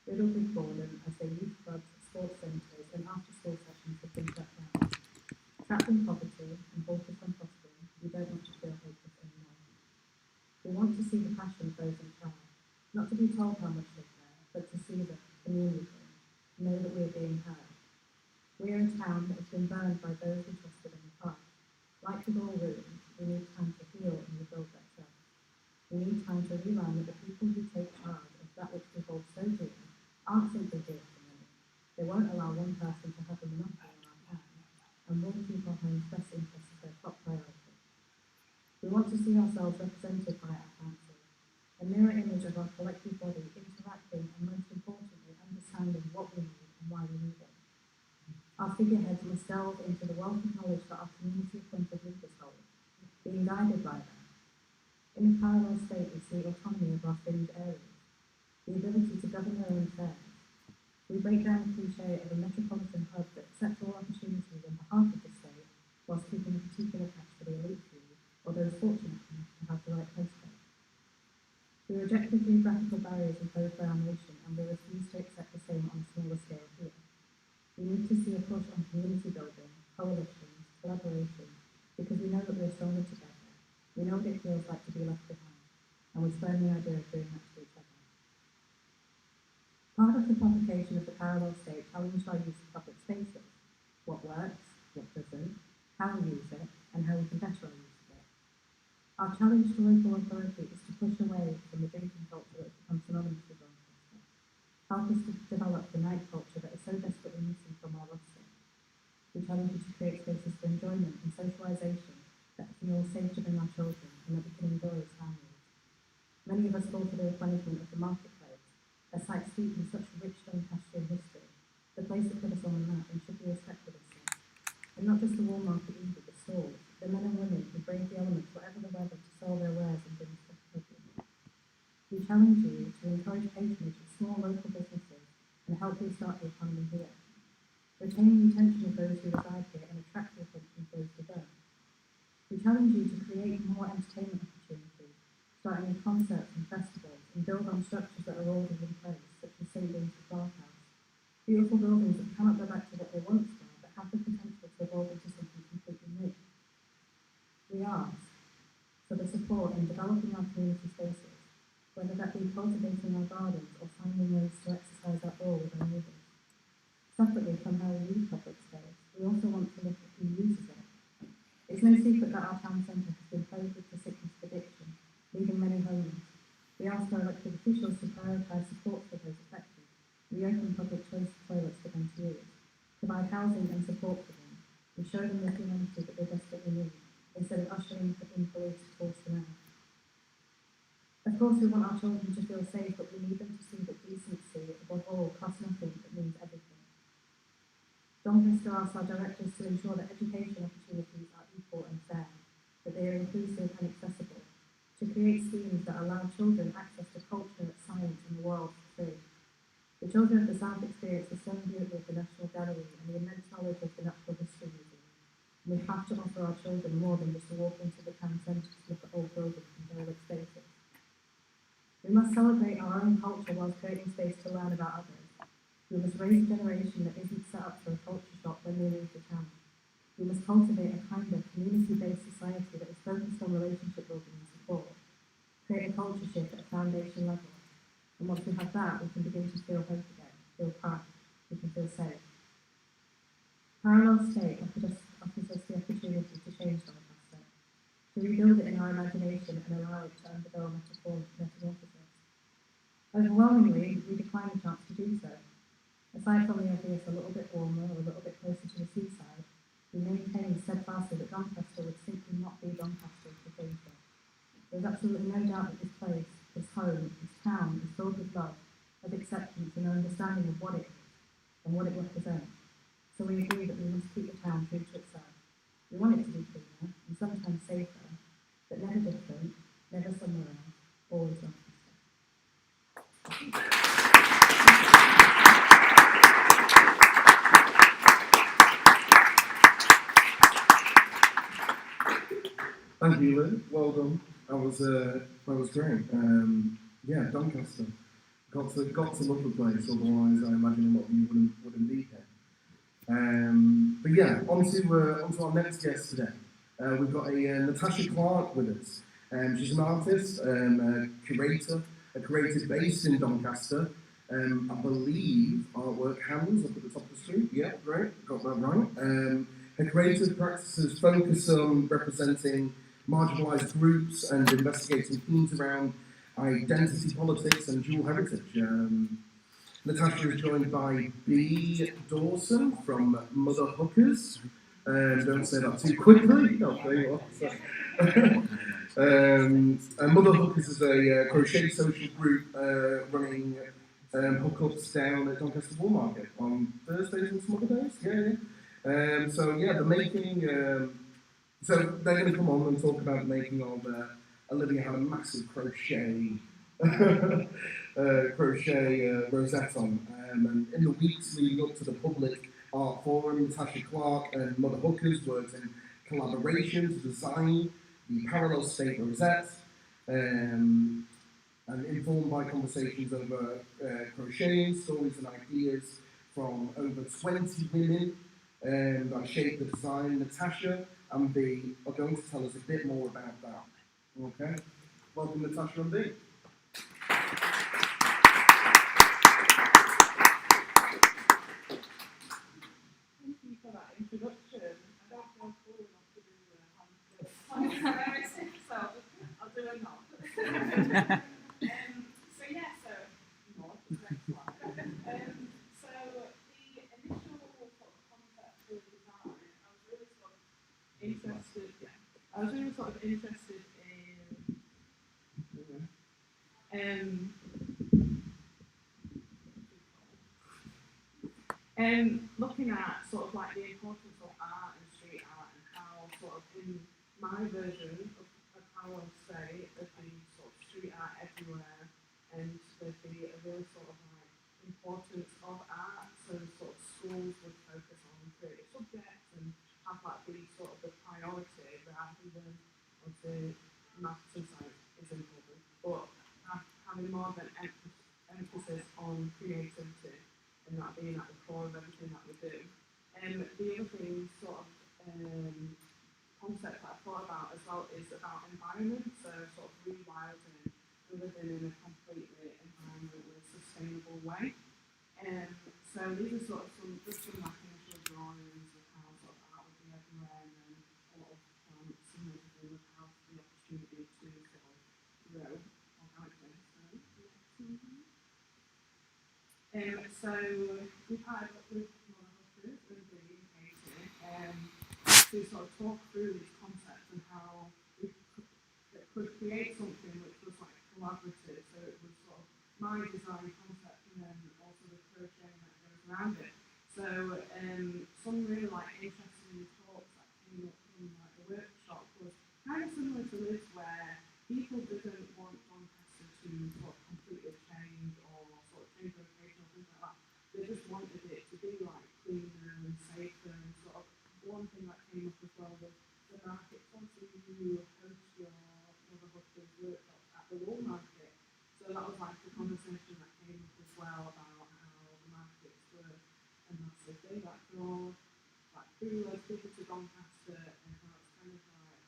[SPEAKER 7] riddled with boredom as their youth clubs, sports centres and after-school sessions have been shut down. Trapped in poverty and bolted from prospering, we don't want to feel hopeless anymore. We want to see the passion of those in charge, not to be told how much they care, but to see them, commune with them, know that we are being heard. We are a town that has been burned by those we trusted in the past. Like with all wounds, we need time to heal and rebuild that trust. We need time to relearn that the people who take charge of that which we hold so dear aren't simply here for money. They won't allow one person to have a monopoly on our town, and will keep our home's best interests as their top priority. We want to see ourselves represented by our council, a mirror image of our collective body interacting and, most importantly, understanding what we need and why we need it. Our figureheads must delve into the wealth of knowledge that our community-appointed leaders hold, being guided by them. In a parallel state, we see autonomy of our fringe areas, the ability to govern their own affairs. We break down the cliché of a metropolitan hub that accepts all opportunities on behalf of the state, whilst keeping a particular catch for the elite few, or those fortunate enough to have the right postcode. We reject the geographical barriers imposed by our nation, and we refuse to accept the same on a smaller scale here. We need to see a push on community building, coalitions, collaboration, because we know that we are stronger together. We know what it feels like to be left behind, and we spurn the idea of doing that to each other. Part of the provocation of the Parallel State challenged our use of public spaces. What works, what doesn't, how we use it, and how we can better our use of it. Our challenge to local authority is to push away from the drinking culture that has become synonymous with Doncaster. Help us to develop the night culture that is so desperately missing from our roster. We challenge you to create spaces for enjoyment and socialisation that feel safe to bring our children and that we can enjoy as families. Many of us fall for the replenishment of the marketplace, a site steeped in such rich Doncastrian history, the place that put us on the map and should be respected as such. And not just the Walmart either, but stores, the men and women who brave the elements, whatever the weather, to sell their wares and bring stuff to you. We challenge you to encourage patronage of small local businesses and help restart the economy here. Retain the attention of those who reside here and attract the attention of those who don't. We challenge you to create more entertainment opportunities, starting with concerts and festivals, and build on structures that are already in place, such as St. James's Glass House. Beautiful buildings that cannot go back to what they once were, but have the potential to evolve into something completely new. We ask for the support in developing our community spaces, whether that be cultivating our gardens or finding ways to exercise our awe with our neighbours. Separately from how we use public space, we also want to look at who uses it. It's no secret that our town centre has been plagued with the sickness of addiction, leaving many homeless. We ask our elected officials to prioritise support for those affected, reopen public choice toilets for them to use, provide housing and support for them, and show them the humanity that they desperately need, instead of ushering in police to force them out. Of course, we want our children to feel safe, but we need them to see that decency, above all, costs nothing but means everything. Doncaster asks our directors to ensure that education opportunities are equal and fair, that they are inclusive and accessible, to create schemes that allow children access to culture, science and the world for free. The children of the South experience the stunning beauty of the National Gallery and the immense knowledge of the Natural History Museum. And we have to offer our children more than just to walk into the town centre to look at old buildings and derelict spaces. We must celebrate our own culture whilst creating space to learn about others. We must raise a generation that isn't set up for a culture shock when they leave the town. We must cultivate a kind of community-based society that is focused on relationship building and support. Create a culture shift at a foundation level. And once we have that, we can begin to feel hope again, feel proud, we can feel safe. Parallel State offers us the opportunity to change Doncaster, to rebuild it in our imagination and allow it to undergo a metamorphosis. Overwhelmingly, we decline the chance to do so. Aside from the obvious a little bit warmer or a little bit closer to the seaside, we maintain steadfastly that Doncaster would simply not be Doncaster if we changed it. There is absolutely no doubt that this place, this home, this town is filled with love, of acceptance and an understanding of what it is and what it represents. So we agree that we must keep the town true to itself. We want it to be cleaner and sometimes safer, but never different, never somewhere else, always Doncaster.
[SPEAKER 6] Thank you, Lynn. Well done. That was great. Yeah, Doncaster. Got to love the place. Otherwise, I imagine a lot of you wouldn't be here. But yeah, onto our next guest today. We've got a Natasha Clark with us. She's an artist, a curator, a creative based in Doncaster. I believe artwork hands up at the top of the screen. Yeah, great, got that right. Her creative practices focus on representing marginalised groups and investigating themes around identity politics and dual heritage. Natasha is joined by B. Dawson from Mother Hookers. Don't say that too quickly. I'll tell you what. Mother Hookers is a crochet social group running hookups down at Doncaster Wool Market on Thursdays and some other days. Yeah. So yeah, the making. So they're going to come on and talk about the making of. Olivia had a massive crochet rosette on, and in the weeks leading up to the public art forum, Natasha Clark and Mother Hookers worked in collaboration to design the Parallel State rosette, and informed by conversations over crocheting, stories and ideas from over 20 women that shaped the design. Natasha and B are going to tell us a bit more about that. Okay, welcome Natasha and B.
[SPEAKER 8] Thank you for that introduction. I don't feel cool enough to do hands, so I'll do a nod. So yeah, so nod, next slide. So the initial sort of concept for the design, I was really sort of interested Looking at sort of like the importance of art and street art and how sort of in my version of how I say there'd be sort of street art everywhere and there'd be a real sort of like importance of art, so sort of schools would focus on creative subjects and have that be sort of the priority rather than obviously maths and science is important, but having more of an emphasis on creativity and that being at the core of everything that we do. The other thing, sort of concept that I thought about as well is about environment, so sort of rewilding and living in a completely environmentally sustainable way. So these are sort of some like initial drawings of how sort of art would be everywhere and then a lot of plants and everything would have the opportunity to sort of grow organically. So we've had with one of our groups, Ruby and Katie, to sort of talk through these concepts and how we could create something which was like collaborative. So it was sort of my design concept and then also the crocheting that goes around it. So some really like interesting talks that came up from like the workshop was kind of similar to this, where people didn't want Doncaster to sort of completely change or sort of change location or things like that. They just wanted it to be like cleaner and safer and sort of one thing that came up as well was the market. Obviously you host your hostess workshops at the Wool Market. So that was like the conversation that came up as well about how the markets were a massive thing that draws like through those people to Doncaster and how it's kind of like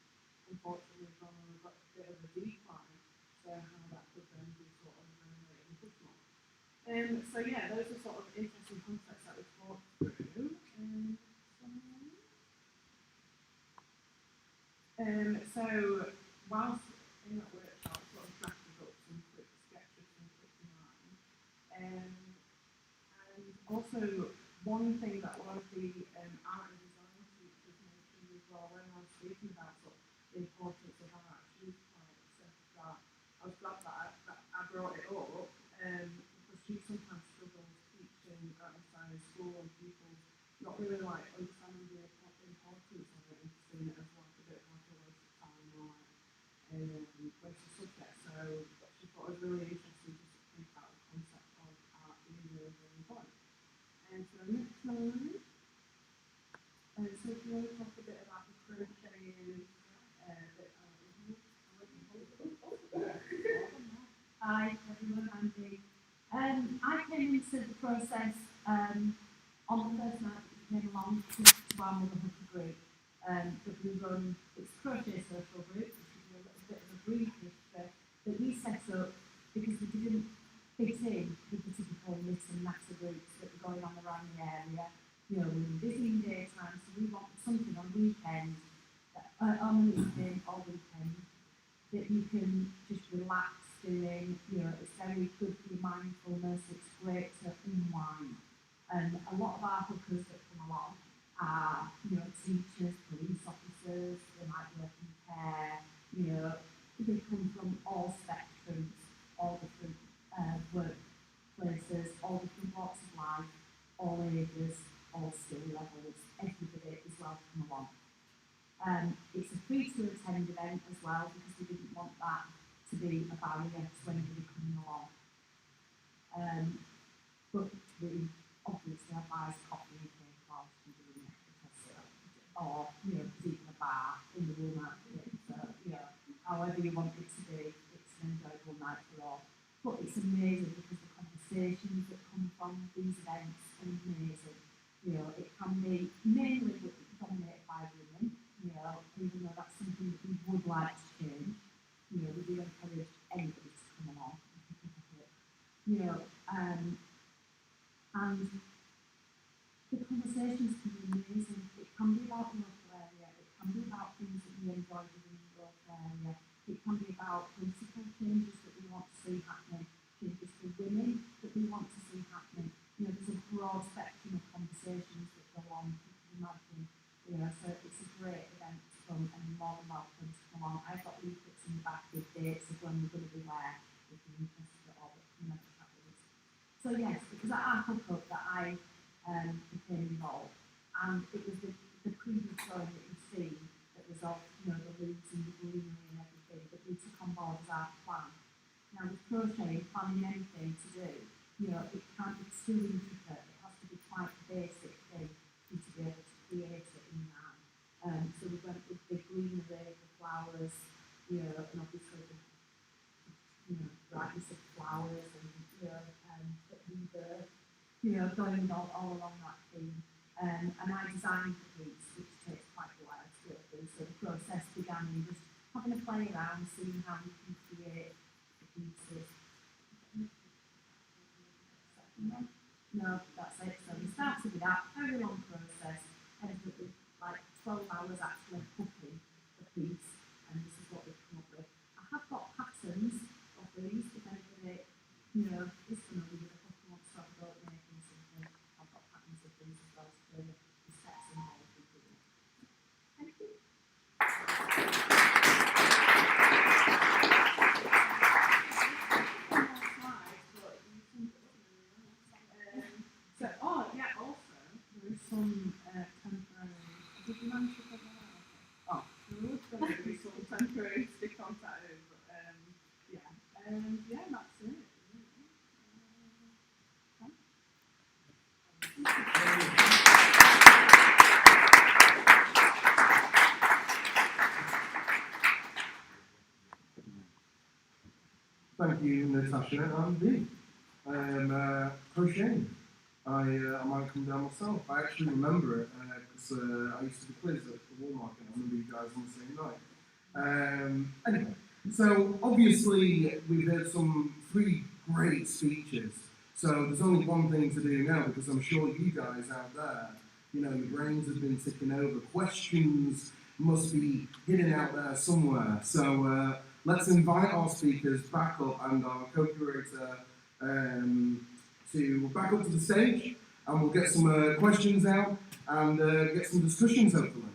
[SPEAKER 8] unfortunately got a bit of a decline. So how that could then be sort of additional. So yeah, those are sort of interesting concepts that we talked through. So whilst in that workshop, I sort of drafted up some quick sketches and quick design. And also one thing that one of the art and design teachers mentioned as well when I was speaking about sort of the importance of art, she was quite upset that I was glad that I brought it up because she sometimes struggles teaching at a science school and people not really like understanding the importance of it and seeing it as like a bit like a waste of time or like waste of subject. So she thought it was really interesting just to think about the concept of art being really, really important. And so next slide. So if you want to talk a bit about the crocheting
[SPEAKER 7] Hi everyone, I'm Dee. I came into the process on the first night that we came along to our motherhood group that we run. It's crochet social group, which is a little bit of a brief history that we set up because we didn't fit in with the typical knit and natter groups that were going on around the area. You know, we were busy in daytime, so we wanted something on weekends, on the evening or weekend, that you can just relax doing. You know, it's very good for your mindfulness, it's great to unwind. And a lot of our hookers that come along are, you know, teachers, police officers, they might work in care, you know, they come from all spectrums, all different workplaces, all different walks of life, all ages, all skill levels, everybody is welcome along. It's a free to attend event as well because we didn't want that to be a barrier to anybody coming along. But we obviously advise coffee and cake whilst you're doing it because, or, you know, there's even a bar in the Wool Market. So, you know, however you want it to be, it's an enjoyable night for all. But it's amazing because the conversations that come from these events are amazing. You know, it can be mainly dominated by women, you know, even though that's something that we would like to change. You know, we do encourage anybody to come along and pick up a bit. You know, and the conversations can be amazing. It can be about the local area, it can be about things that we enjoy within the local area, it can be about political changes that we want to see happening, changes for women that we want to see happening. You know, there's a broad spectrum of conversations that go on, you can imagine. You know, so it's a great event to come and more than welcome to come on. I've got leaflets in the back with dates of when we're going to be there if you're interested at all, but come and have a chat with us. So yes, it was at our hookup that I became involved. And it was the previous drawing that you've seen that was of, the leaves and the greenery and everything that we took on board as our plan. Now with crochet, planning anything to do, it's too intricate. It has to be quite a basic thing for you to be able to create it in that. So we went with the greenery, the flowers, and obviously the brightness of flowers and the rebirth, going all along that theme. And I designed the piece, which takes quite a while to go through. So the process began in just having a play around, seeing how we can create the pieces. No, that's it. So we started with that very long process, ended up with like 12 hours actually cooking the piece, and this is what we've come up with. I have got patterns of these, if anybody, is familiar with a couple wants to talk about making something. I've got patterns of these as well to show you the steps involved in doing it. Thank you. Some temporary. Did you manage to put that out? Oh, there was going to be some temporary stick on tattoos, but that's it.
[SPEAKER 6] Thank you, Natasha and Dee. Crocheting. I might come down myself. I actually remember it because I used to do quiz at the Wall Market. I remember you guys on the same night. Anyway, so obviously we've heard three great speeches. So there's only one thing to do now, because I'm sure you guys out there, your brains have been ticking over. Questions must be hidden out there somewhere. So let's invite our speakers back up and our co-curator to back up to the stage, and we'll get some questions out and get some discussions hopefully.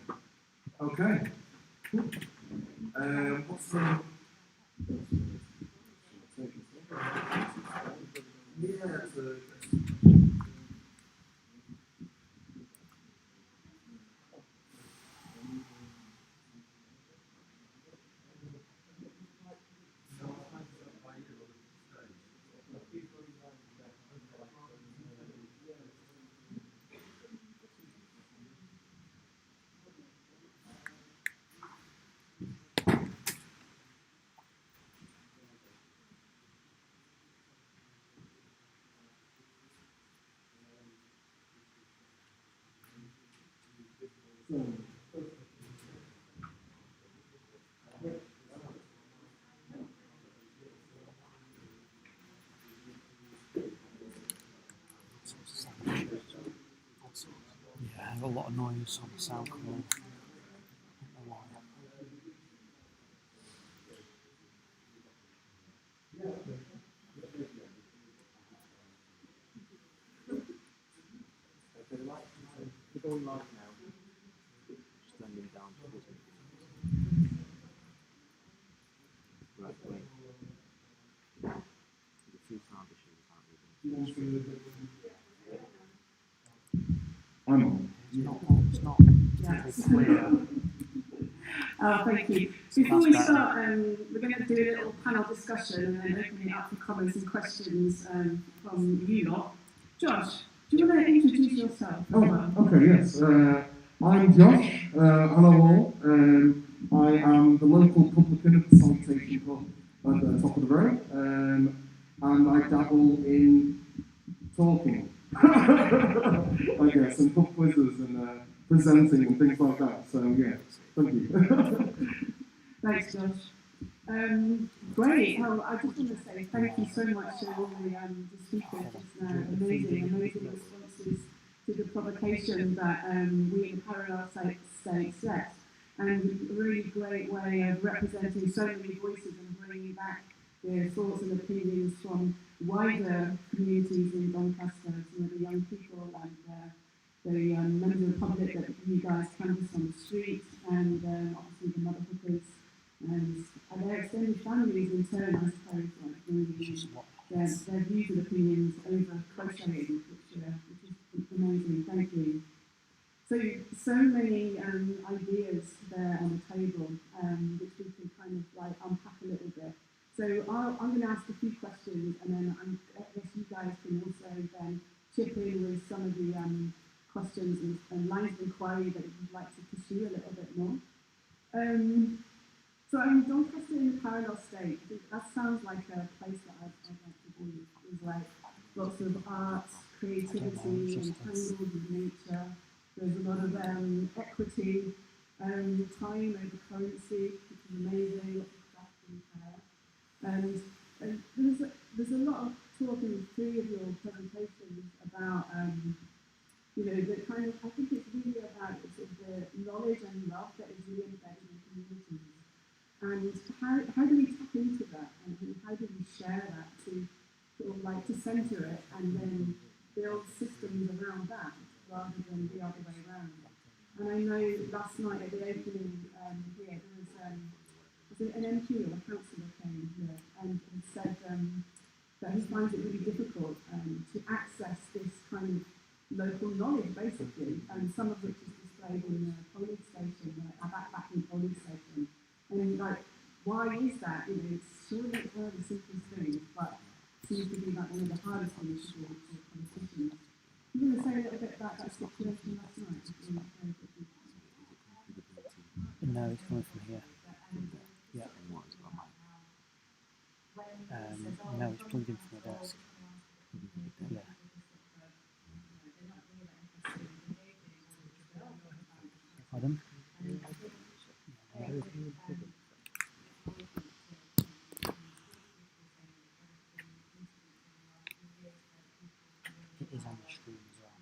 [SPEAKER 6] Okay. Cool. What's the... Yeah,
[SPEAKER 2] Yeah, I have a lot of noise on the sound coming in. I don't know why.
[SPEAKER 3] We're going live now. Just blending down towards me. Right, wait. There's a few sound issues,
[SPEAKER 6] I'm on.
[SPEAKER 2] It's not clear.
[SPEAKER 7] Thank you. Before we start, we're going to do a little panel discussion and then open it up for comments and questions from you lot. Josh, do you want to introduce yourself?
[SPEAKER 6] Okay, yes. I'm Josh, hello all. I am the local publican of the Salutation Club at the top of the road, and I dabble in talking, I guess, and pub quizzes and presenting and things like that. So yeah, thank you.
[SPEAKER 7] Thanks, Josh. Great. Well, I just want to say thank you so much to all the speakers just now. Amazing responses to the provocation that we in Parallel State set, and a really great way of representing so many voices and bringing back the thoughts and opinions from wider communities in Doncaster, some of the young people and the members of the public that you guys canvassed on the street, and obviously the mother hookers and their extended families in turn, I suppose, like their views and opinions over crocheting, which is
[SPEAKER 8] Amazing, thank you. So many ideas there on the table, which we can kind of like unpack a little bit. So I'm going to ask a few questions, and then I guess you guys can also then chip in with some of the questions and lines of inquiry that you'd like to pursue a little bit more. So Doncaster in the parallel state, that sounds like a place that I'd like to be. There's like lots of art, creativity, entangled with nature. There's a lot of equity, time over currency, which is amazing, lots of craft and care. And there's a lot of talk in three of your presentations about, the kind of, I think it's really about sort of the knowledge and wealth that is really embedded in communities. And how do we tap into that, and how do we share that to sort of like to centre it and then build systems around that rather than the other way around? And I know last night at the opening here, there was an MP or a councillor came here and said that he finds it really difficult to access this kind of local knowledge, basically, and some of which is displayed in the polling station, a backpacking polling station. And like, why is that? It's surely one of the simplest things, but seems to be like one of the hardest things to do for politicians. You want to say a little bit about that situation last night?
[SPEAKER 2] No, it's coming from here. Yeah. No, it's plugged in from the desk. Yeah. Pardon? It is on the stream as well.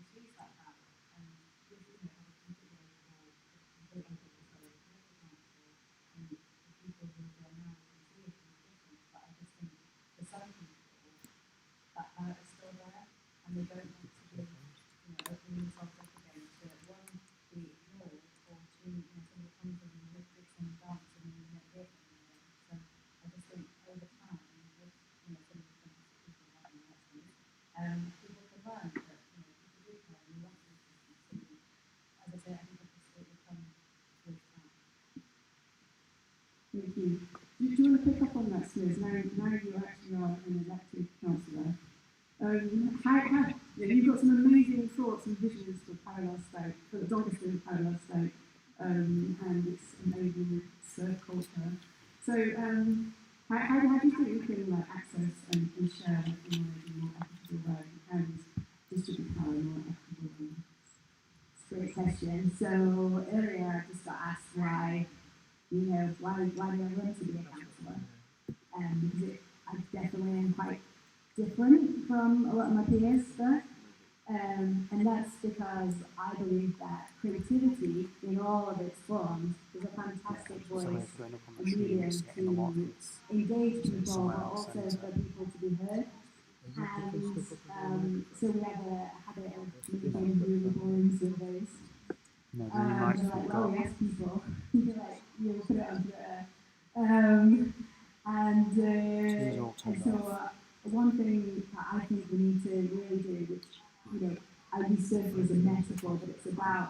[SPEAKER 8] Thank you. Do you want to pick up on that, Sliz? Now you actually are an elected councillor. You've got some amazing thoughts and visions for parallel state, for the Doncaster parallel state, and its amazing surf culture. So, how do you think we can access and share knowledge in a more equitable way and distribute power in a more equitable way? It's a great question. So earlier I just got asked why do I want to be a councillor? Because I definitely am quite different from a lot of my peers there. And that's because I believe that creativity in all of its forms is a fantastic voice, a medium to engage people, but also for people to be heard. And so we have a habit of making really boring surveys.
[SPEAKER 2] No,
[SPEAKER 8] we ask people, put it on Twitter. So one thing that I think we need to really do, which, I use surfing as a metaphor, but it's about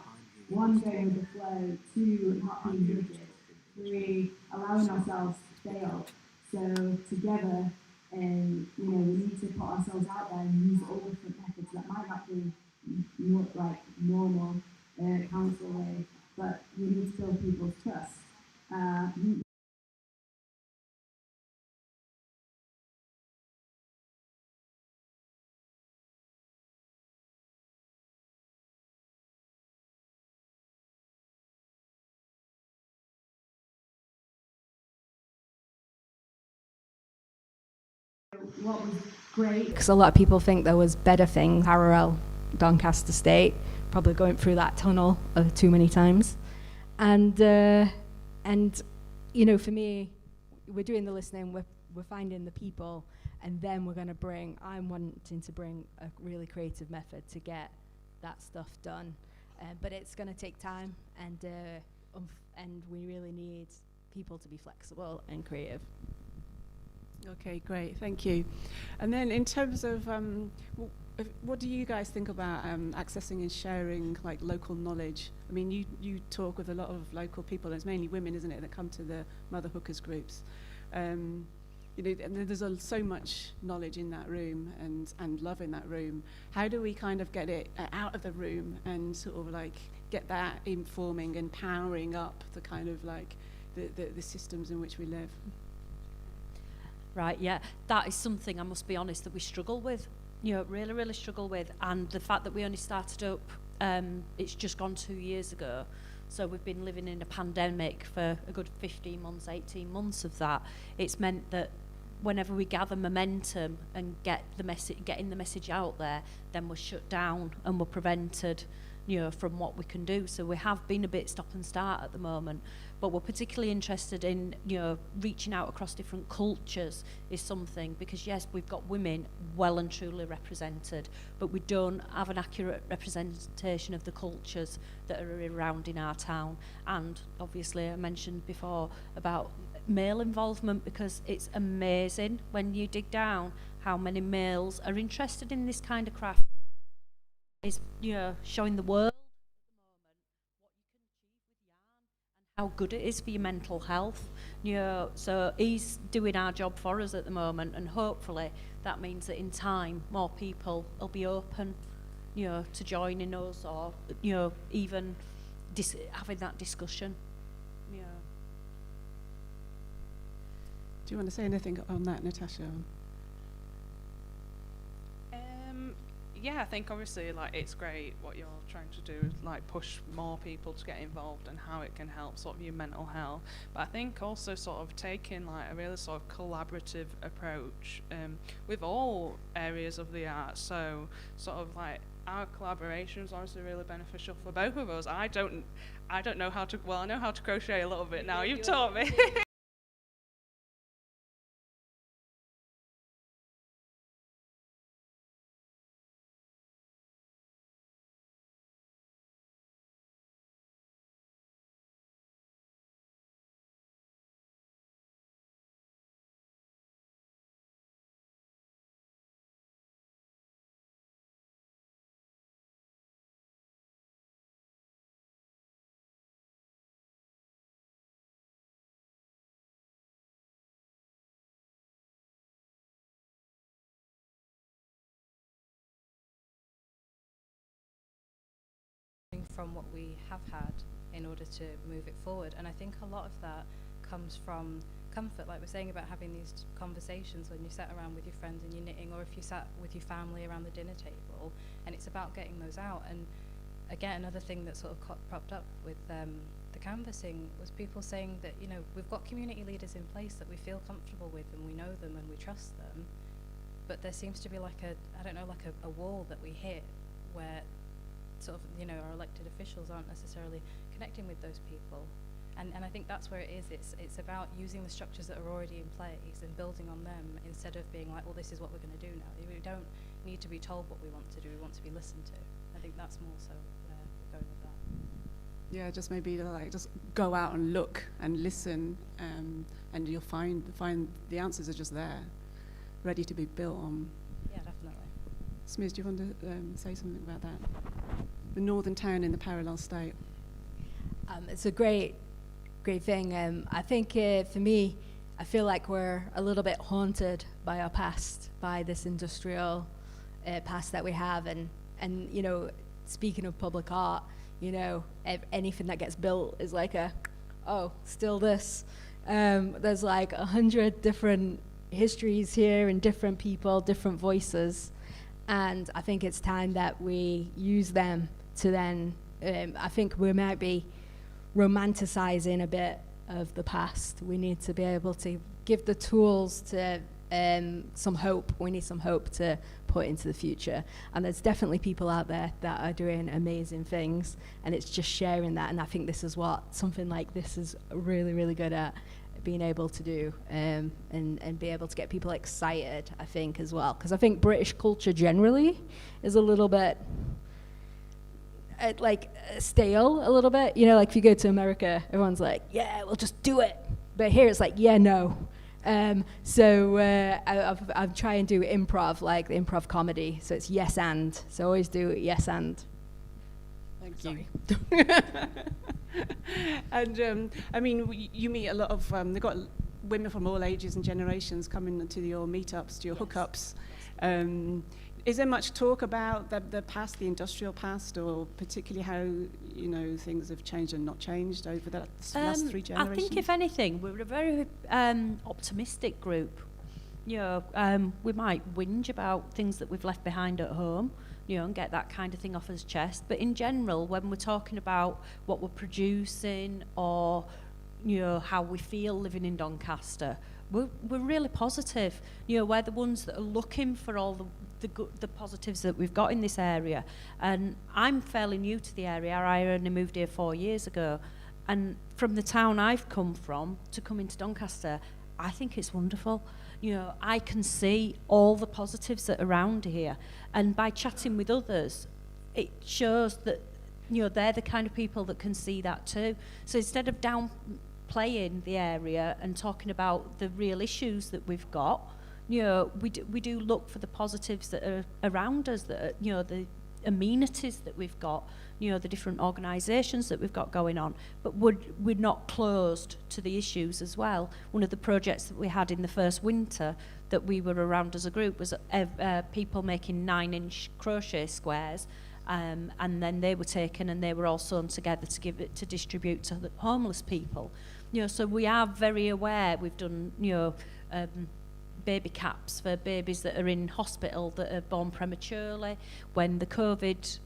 [SPEAKER 8] one, going with the flow, two, not being rigid, three, allowing ourselves to fail. So together, we need to put ourselves out there and use all different methods that might not be like normal council way, but we need to build people's trust. What was great, because a lot of people think there was better things parallel Doncaster State, probably going through that tunnel too many times, and for me, we're doing the listening, we're finding the people, and then I'm wanting to bring a really creative method to get that stuff done, but it's going to take time, and we really need people to be flexible and creative.
[SPEAKER 9] Okay, great, thank you. And then in terms of what do you guys think about accessing and sharing like local knowledge? I mean, you talk with a lot of local people, and it's mainly women, isn't it, that come to the mother hookers groups. You know, and there's so much knowledge in that room and love in that room. How do we kind of get it out of the room and sort of like get that informing and powering up the kind of like the systems in which we live?
[SPEAKER 10] Right, yeah, that is something, I must be honest, that we struggle with, you know, really, really struggle with. And the fact that we only started up, it's just gone 2 years ago. So we've been living in a pandemic for a good 15 months, 18 months of that. It's meant that whenever we gather momentum and getting the message out there, then we're shut down and we're prevented, you know, from what we can do. So we have been a bit stop and start at the moment, but we're particularly interested in, you know, reaching out across different cultures is something, because yes, we've got women well and truly represented, but we don't have an accurate representation of the cultures that are around in our town. And obviously I mentioned before about male involvement, because it's amazing when you dig down how many males are interested in this kind of craft. Is, you know, showing the world how good it is for your mental health, you know. So he's doing our job for us at the moment, and hopefully that means that in time more people will be open, you know, to joining us, or, you know, even having that discussion. Yeah.
[SPEAKER 9] Do you want to say anything on that, Natasha?
[SPEAKER 8] Yeah, I think obviously like it's great what you're trying to do, like push more people to get involved and how it can help sort of your mental health. But I think also sort of taking like a really sort of collaborative approach with all areas of the arts. So sort of like our collaboration is obviously really beneficial for both of us. I don't know how to, well, I know how to crochet a little bit now. You've taught me.
[SPEAKER 11] from what we have had in order to move it forward. And I think a lot of that comes from comfort, like we're saying about having these conversations when you sat around with your friends and you're knitting, or if you sat with your family around the dinner table, and it's about getting those out. And again, another thing that sort of propped up with the canvassing was people saying that, you know, we've got community leaders in place that we feel comfortable with and we know them and we trust them, but there seems to be like a wall that we hit where sort of, you know, our elected officials aren't necessarily connecting with those people. And I think that's where it is. It's about using the structures that are already in place and building on them, instead of being like, well, this is what we're going to do now. We don't need to be told what we want to do. We want to be listened to. I think that's more so where we're going with that.
[SPEAKER 9] Yeah, just maybe like just go out and look and listen, and you'll find the answers are just there, ready to be built on.
[SPEAKER 11] Yeah, definitely.
[SPEAKER 9] Smith, do you want to say something about that? The northern town in the parallel state.
[SPEAKER 7] It's a great thing. I think for me, I feel like we're a little bit haunted by our past, by this industrial past that we have, and you know, speaking of public art, you know, anything that gets built is like still this. There's like 100 different histories here and different people, different voices, and I think it's time that we use them to then, I think we might be romanticizing a bit of the past. We need to be able to give the tools to some hope. We need some hope to put into the future, and there's definitely people out there that are doing amazing things, and it's just sharing that. And I think this is what something like this is really, really good at, being able to do, and be able to get people excited, I think, as well, because I think British culture generally is a little bit stale a little bit, you know, like if you go to America, everyone's like, yeah, we'll just do it, but here it's like, yeah, no,
[SPEAKER 12] I'm trying to do improv, like the improv comedy. So it's yes and. So I always do yes and.
[SPEAKER 9] Thank you. And I mean, you meet a lot of, they've got women from all ages and generations coming to your meetups, to your hookups. Is there much talk about the past, the industrial past, or particularly how, you know, things have changed and not changed over the last 3 generations?
[SPEAKER 10] I think, if anything, we're a very optimistic group. You know, we might whinge about things that we've left behind at home, you know, and get that kind of thing off his chest. But in general, when we're talking about what we're producing or, you know, how we feel living in Doncaster, we're really positive. You know, we're the ones that are looking for all the positives that we've got in this area. And I'm fairly new to the area. I only moved here 4 years ago. And from the town I've come from to come into Doncaster, I think it's wonderful. You know, I can see all the positives that are around here. And by chatting with others, it shows that, you know, they're the kind of people that can see that too. So instead of downplaying the area and talking about the real issues that we've got, you know, we do look for the positives that are around us, that are, you know, the amenities that we've got, you know, the different organisations that we've got going on, but we're not closed to the issues as well. One of the projects that we had in the first winter that we were around as a group was people making 9-inch crochet squares, and then they were taken and they were all sewn together to distribute to the homeless people. You know, so we are very aware. We've done, you know, baby caps for babies that are in hospital that are born prematurely. When the COVID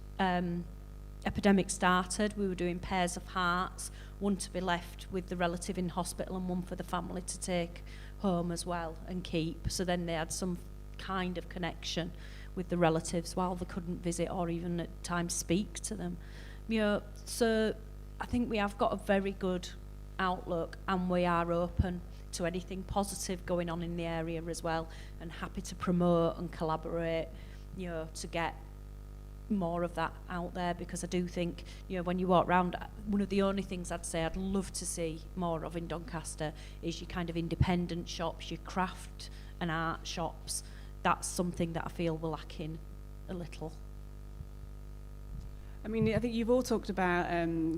[SPEAKER 10] epidemic started, we were doing pairs of hearts, one to be left with the relative in hospital and one for the family to take home as well and keep. So then they had some kind of connection with the relatives while they couldn't visit or even at times speak to them. You know, so I think we have got a very good outlook, and we are open to anything positive going on in the area as well, and happy to promote and collaborate, you know, to get more of that out there, because I do think, you know, when you walk around, one of the only things I'd say I'd love to see more of in Doncaster is your kind of independent shops, your craft and art shops. That's something that I feel we're lacking a little.
[SPEAKER 9] I mean, I think you've all talked about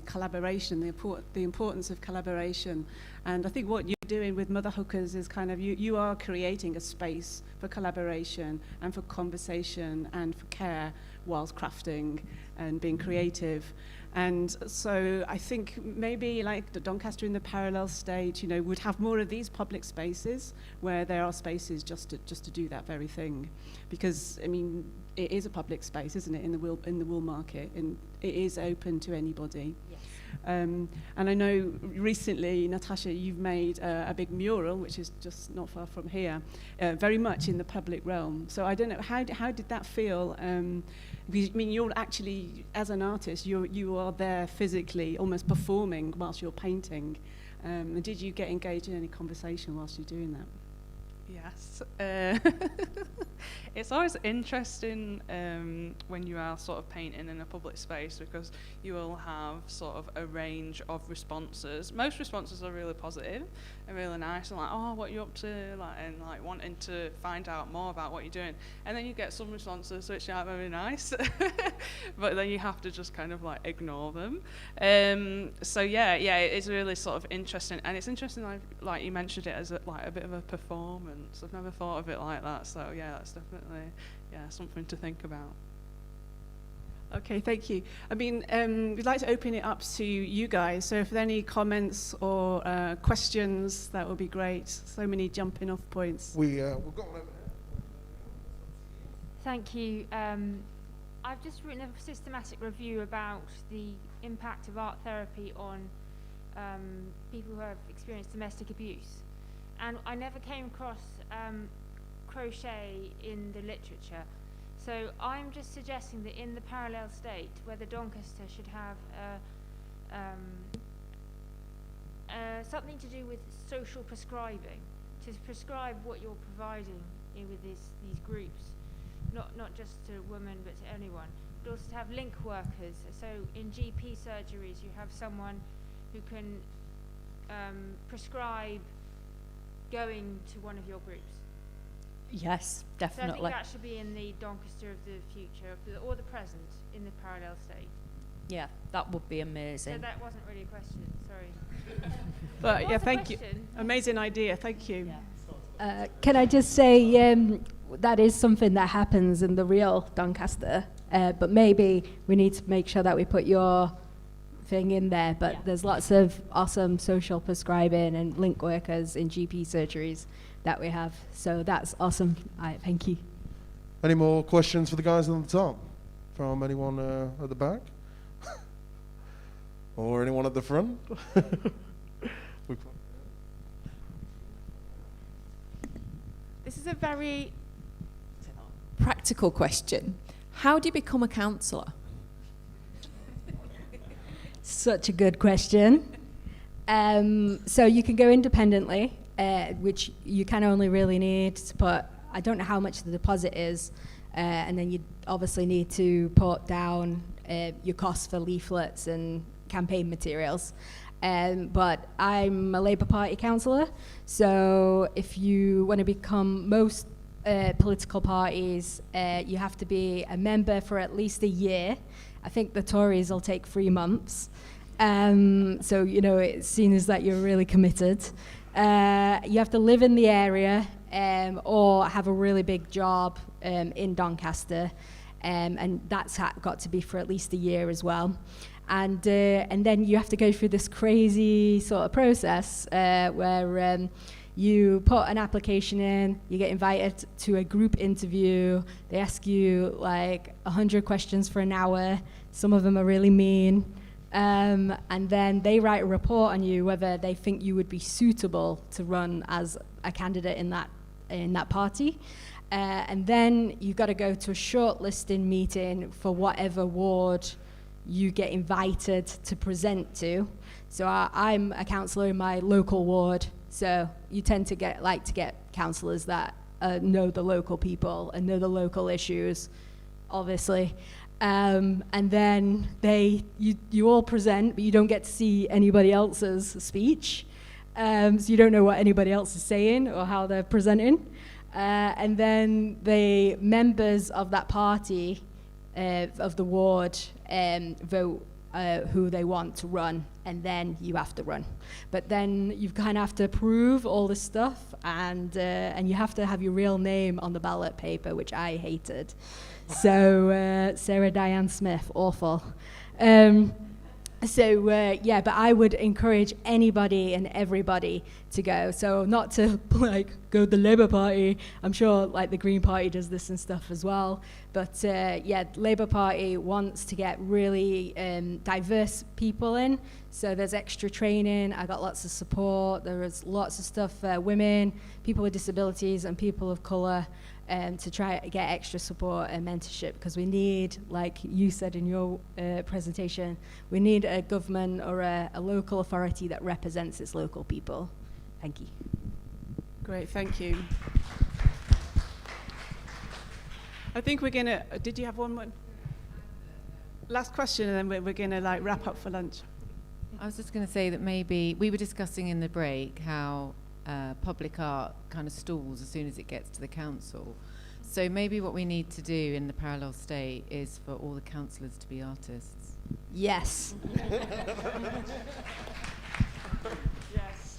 [SPEAKER 9] collaboration, the importance of collaboration, and I think what you're doing with Mother Hookers is kind of, you are creating a space for collaboration and for conversation and for care whilst crafting and being creative. And so I think maybe like the Doncaster in the parallel state, you know, would have more of these public spaces where there are spaces just to do that very thing. Because, I mean, it is a public space, isn't it, in the wool market, and it is open to anybody.
[SPEAKER 10] Yes.
[SPEAKER 9] And I know recently, Natasha, you've made a big mural, which is just not far from here, very much in the public realm. So I don't know, how did that feel? Because, I mean, you're actually, as an artist, you are there physically, almost performing whilst you're painting. And did you get engaged in any conversation whilst you're doing that?
[SPEAKER 13] Yes. It's always interesting when you are sort of painting in a public space, because you will have sort of a range of responses. Most responses are really positive and really nice, and like, oh, what are you up to, like, and like wanting to find out more about what you're doing. And then you get some responses which aren't very nice, but then you have to just kind of like ignore them. So yeah, it's really sort of interesting, and it's interesting, like you mentioned it as like a bit of a performance. I've never thought of it like that, so yeah, that's definitely something to think about.
[SPEAKER 9] Okay, thank you. I mean, we'd like to open it up to you guys, so if there are any comments or questions, that would be great. So many jumping off points.
[SPEAKER 14] We've got one over there.
[SPEAKER 15] Thank you. I've just written a systematic review about the impact of art therapy on people who have experienced domestic abuse. And I never came across crochet in the literature. So I'm just suggesting that in the parallel state, whether Doncaster should have something to do with social prescribing, to prescribe what you're providing with these groups, not just to women but to anyone, but also to have link workers. So in GP surgeries, you have someone who can prescribe going to one of your groups?
[SPEAKER 10] Yes,
[SPEAKER 15] So I
[SPEAKER 10] definitely.
[SPEAKER 15] think that should be in the Doncaster of the future or the present in the parallel state.
[SPEAKER 10] Yeah, that would be
[SPEAKER 15] So
[SPEAKER 10] amazing.
[SPEAKER 15] that wasn't really a question, sorry.
[SPEAKER 9] But yeah,
[SPEAKER 15] What's the
[SPEAKER 9] thank you.
[SPEAKER 15] question?
[SPEAKER 9] Amazing idea. Thank you.
[SPEAKER 12] Can I just say that is something that happens in the real Doncaster, but maybe we need to make sure that we put your thing in there. But there's lots of awesome social prescribing and link workers in GP surgeries that we have. So that's awesome. Thank you.
[SPEAKER 14] Any more questions for the guys on the top? From anyone at the back? Or anyone at the front?
[SPEAKER 16] This is a very practical question. How do you become a counsellor?
[SPEAKER 12] Such a good question. So you can go independently, which you can only really need to put, I don't know how much the deposit is, and then you obviously need to put down your costs for leaflets and campaign materials. But I'm a Labour Party councillor, so if you want to become most political parties, you have to be a member for at least a year. I think the Tories will take 3 months. So, you know, it's seen as that you're really committed. You have to live in the area or have a really big job in Doncaster, and that's got to be for at least a year as well. And then you have to go through this crazy sort of process where you put an application in, you get invited to a group interview, they ask you like 100 questions for an hour, some of them are really mean, and then they write a report on you whether they think you would be suitable to run as a candidate in that party. And then you've got to go to a shortlisting meeting for whatever ward you get invited to present to. So I'm a councillor in my local ward, so you tend to get councillors that know the local people and know the local issues, obviously. And then you all present, but you don't get to see anybody else's speech. So you don't know what anybody else is saying or how they're presenting. And then the members of that party, of the ward, vote who they want to run, and then you have to run. But then you kind of have to approve all this stuff, and you have to have your real name on the ballot paper, which I hated. So Sarah Diane Smith, awful. But I would encourage anybody and everybody to go. So not to go to the Labour Party. I'm sure the Green Party does this and stuff as well. But Labour Party wants to get really diverse people in. So there's extra training. I got lots of support. There is lots of stuff for women, people with disabilities, and people of colour. To try to get extra support and mentorship, because we need, like you said in your presentation, we need a government or a local authority that represents its local people. Thank you.
[SPEAKER 9] Great, thank you. I think we're going to, did you have one more? Last question, and then we're going to wrap up for lunch.
[SPEAKER 17] I was just going to say that maybe we were discussing in the break how public art kind of stalls as soon as it gets to the council. So maybe what we need to do in the parallel state is for all the councillors to be artists.
[SPEAKER 12] Yes.
[SPEAKER 9] Yes.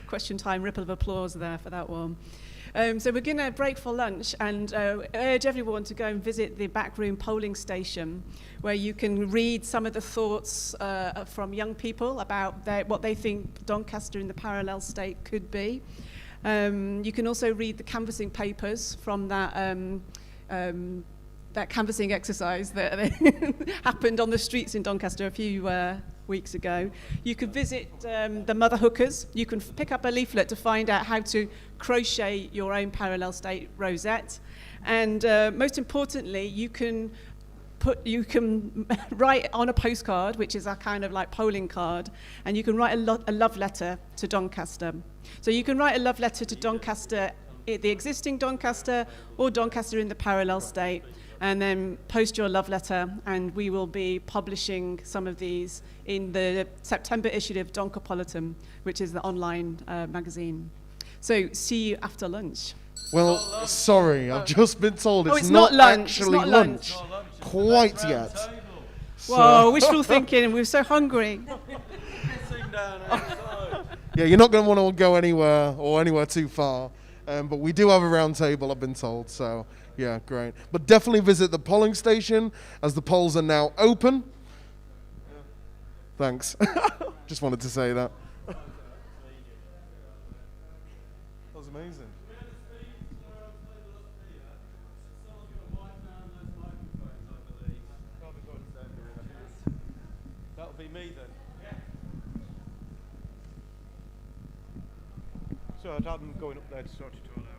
[SPEAKER 9] Question time, ripple of applause there for that one. So we're going to break for lunch and urge everyone to go and visit the backroom polling station, where you can read some of the thoughts from young people about what they think Doncaster in the parallel state could be. You can also read the canvassing papers from that canvassing exercise that happened on the streets in Doncaster a few weeks ago. You could visit the Mother Hookers. You can pick up a leaflet to find out how to crochet your own parallel state rosette. And most importantly, you can write on a postcard, which is our kind of polling card, and you can write a love letter to Doncaster. So you can write a love letter to Doncaster, the existing Doncaster, or Doncaster in the parallel state, and then post your love letter, and we will be publishing some of these in the September issue of Doncapolitan, which is the online magazine.
[SPEAKER 18] So see you after lunch.
[SPEAKER 14] Well, sorry, I've just been told
[SPEAKER 18] Oh,
[SPEAKER 14] it's
[SPEAKER 18] it's not lunch, it's
[SPEAKER 14] actually
[SPEAKER 18] not lunch.
[SPEAKER 14] quite yet.
[SPEAKER 18] Whoa, wishful thinking, we're so hungry.
[SPEAKER 14] Yeah, you're not going to want to go anywhere too far. But we do have a round table, I've been told. So, yeah, great. But definitely visit the polling station as the polls are now open. Thanks. Just wanted to say that. That was amazing.
[SPEAKER 4] That'll be me then. So I'd have them going up there to sort it all out.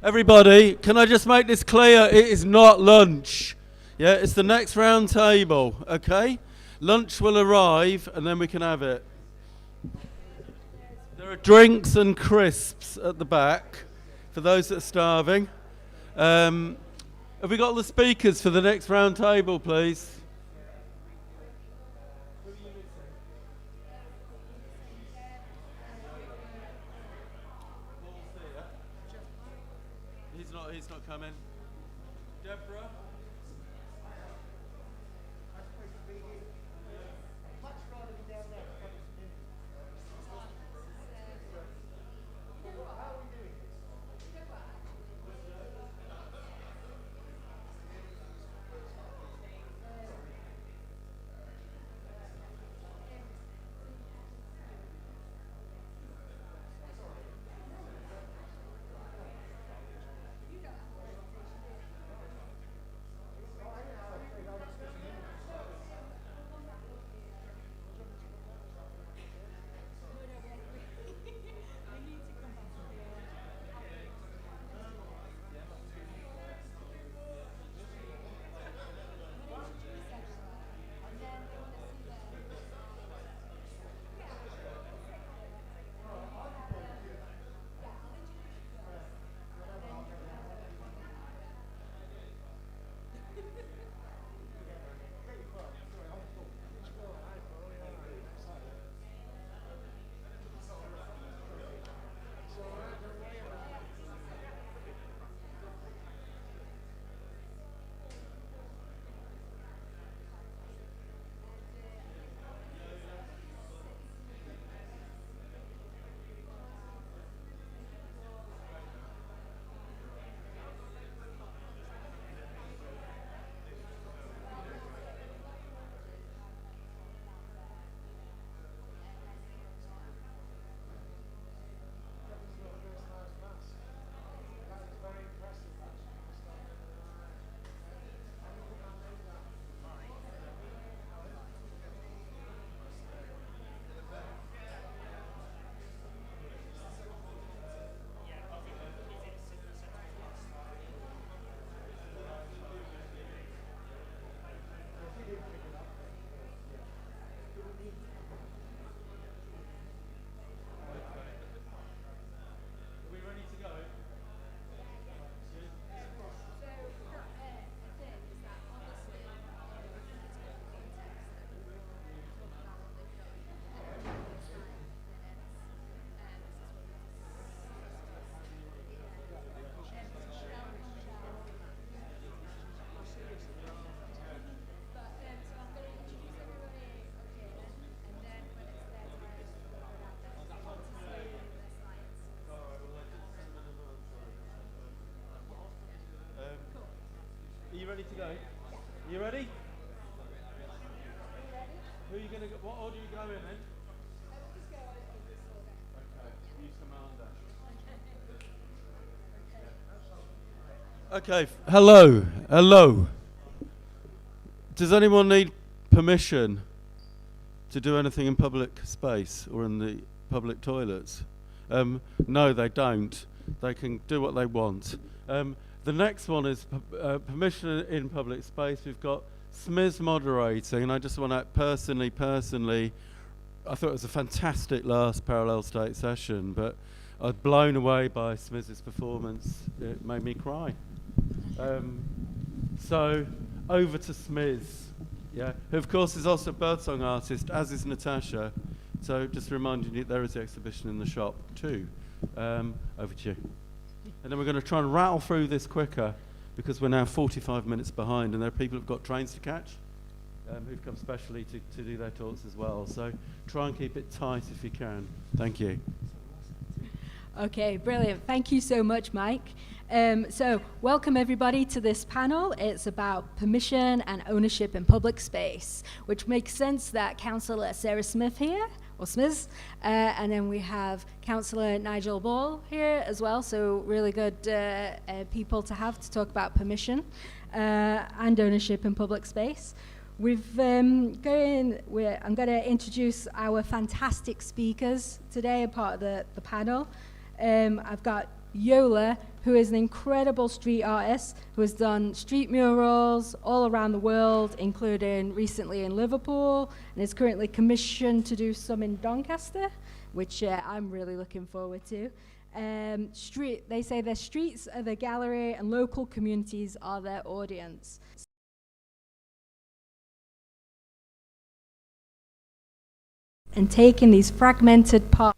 [SPEAKER 4] Everybody, can I just make this clear? It is not lunch. Yeah, it's the next round table, okay? Lunch will arrive and then we can have it. There are drinks and crisps at the back for those that are starving. Have we got the speakers for the next round table, please? He's not coming. Deborah? ready to go? Are you ready? Who are you going to go? What order are you going in? Okay, use commander. Okay, hello. Does anyone need permission to do anything in public space or in the public toilets? No, they don't. They can do what they want. The next one is permission in public space. We've got Smiz moderating, and I just want to personally, I thought it was a fantastic last parallel state session, but I was blown away by Smiz's performance. It made me cry. So over to Smiz, who of course is also a birdsong artist, as is Natasha. So just reminding you, there is the exhibition in the shop too. Over to you. And then we're going to try and rattle through this quicker, because we're now 45 minutes behind, and there are people who've got trains to catch, who've come specially to do their talks as well. So try and keep it tight if you can. Thank you.
[SPEAKER 12] Okay, brilliant. Thank you so much, Mike. So welcome everybody to this panel. It's about permission and ownership in public space, which makes sense that Councillor Sarah Smith here, or Smiz, and then we have Councillor Nigel Ball here as well, so really good people to have to talk about permission and ownership in public space. I'm going to introduce our fantastic speakers today, a part of the panel. I've got Yola, who is an incredible street artist who has done street murals all around the world, including recently in Liverpool, and is currently commissioned to do some in Doncaster, which I'm really looking forward to. They say their streets are their gallery and local communities are their audience. And taking these fragmented parts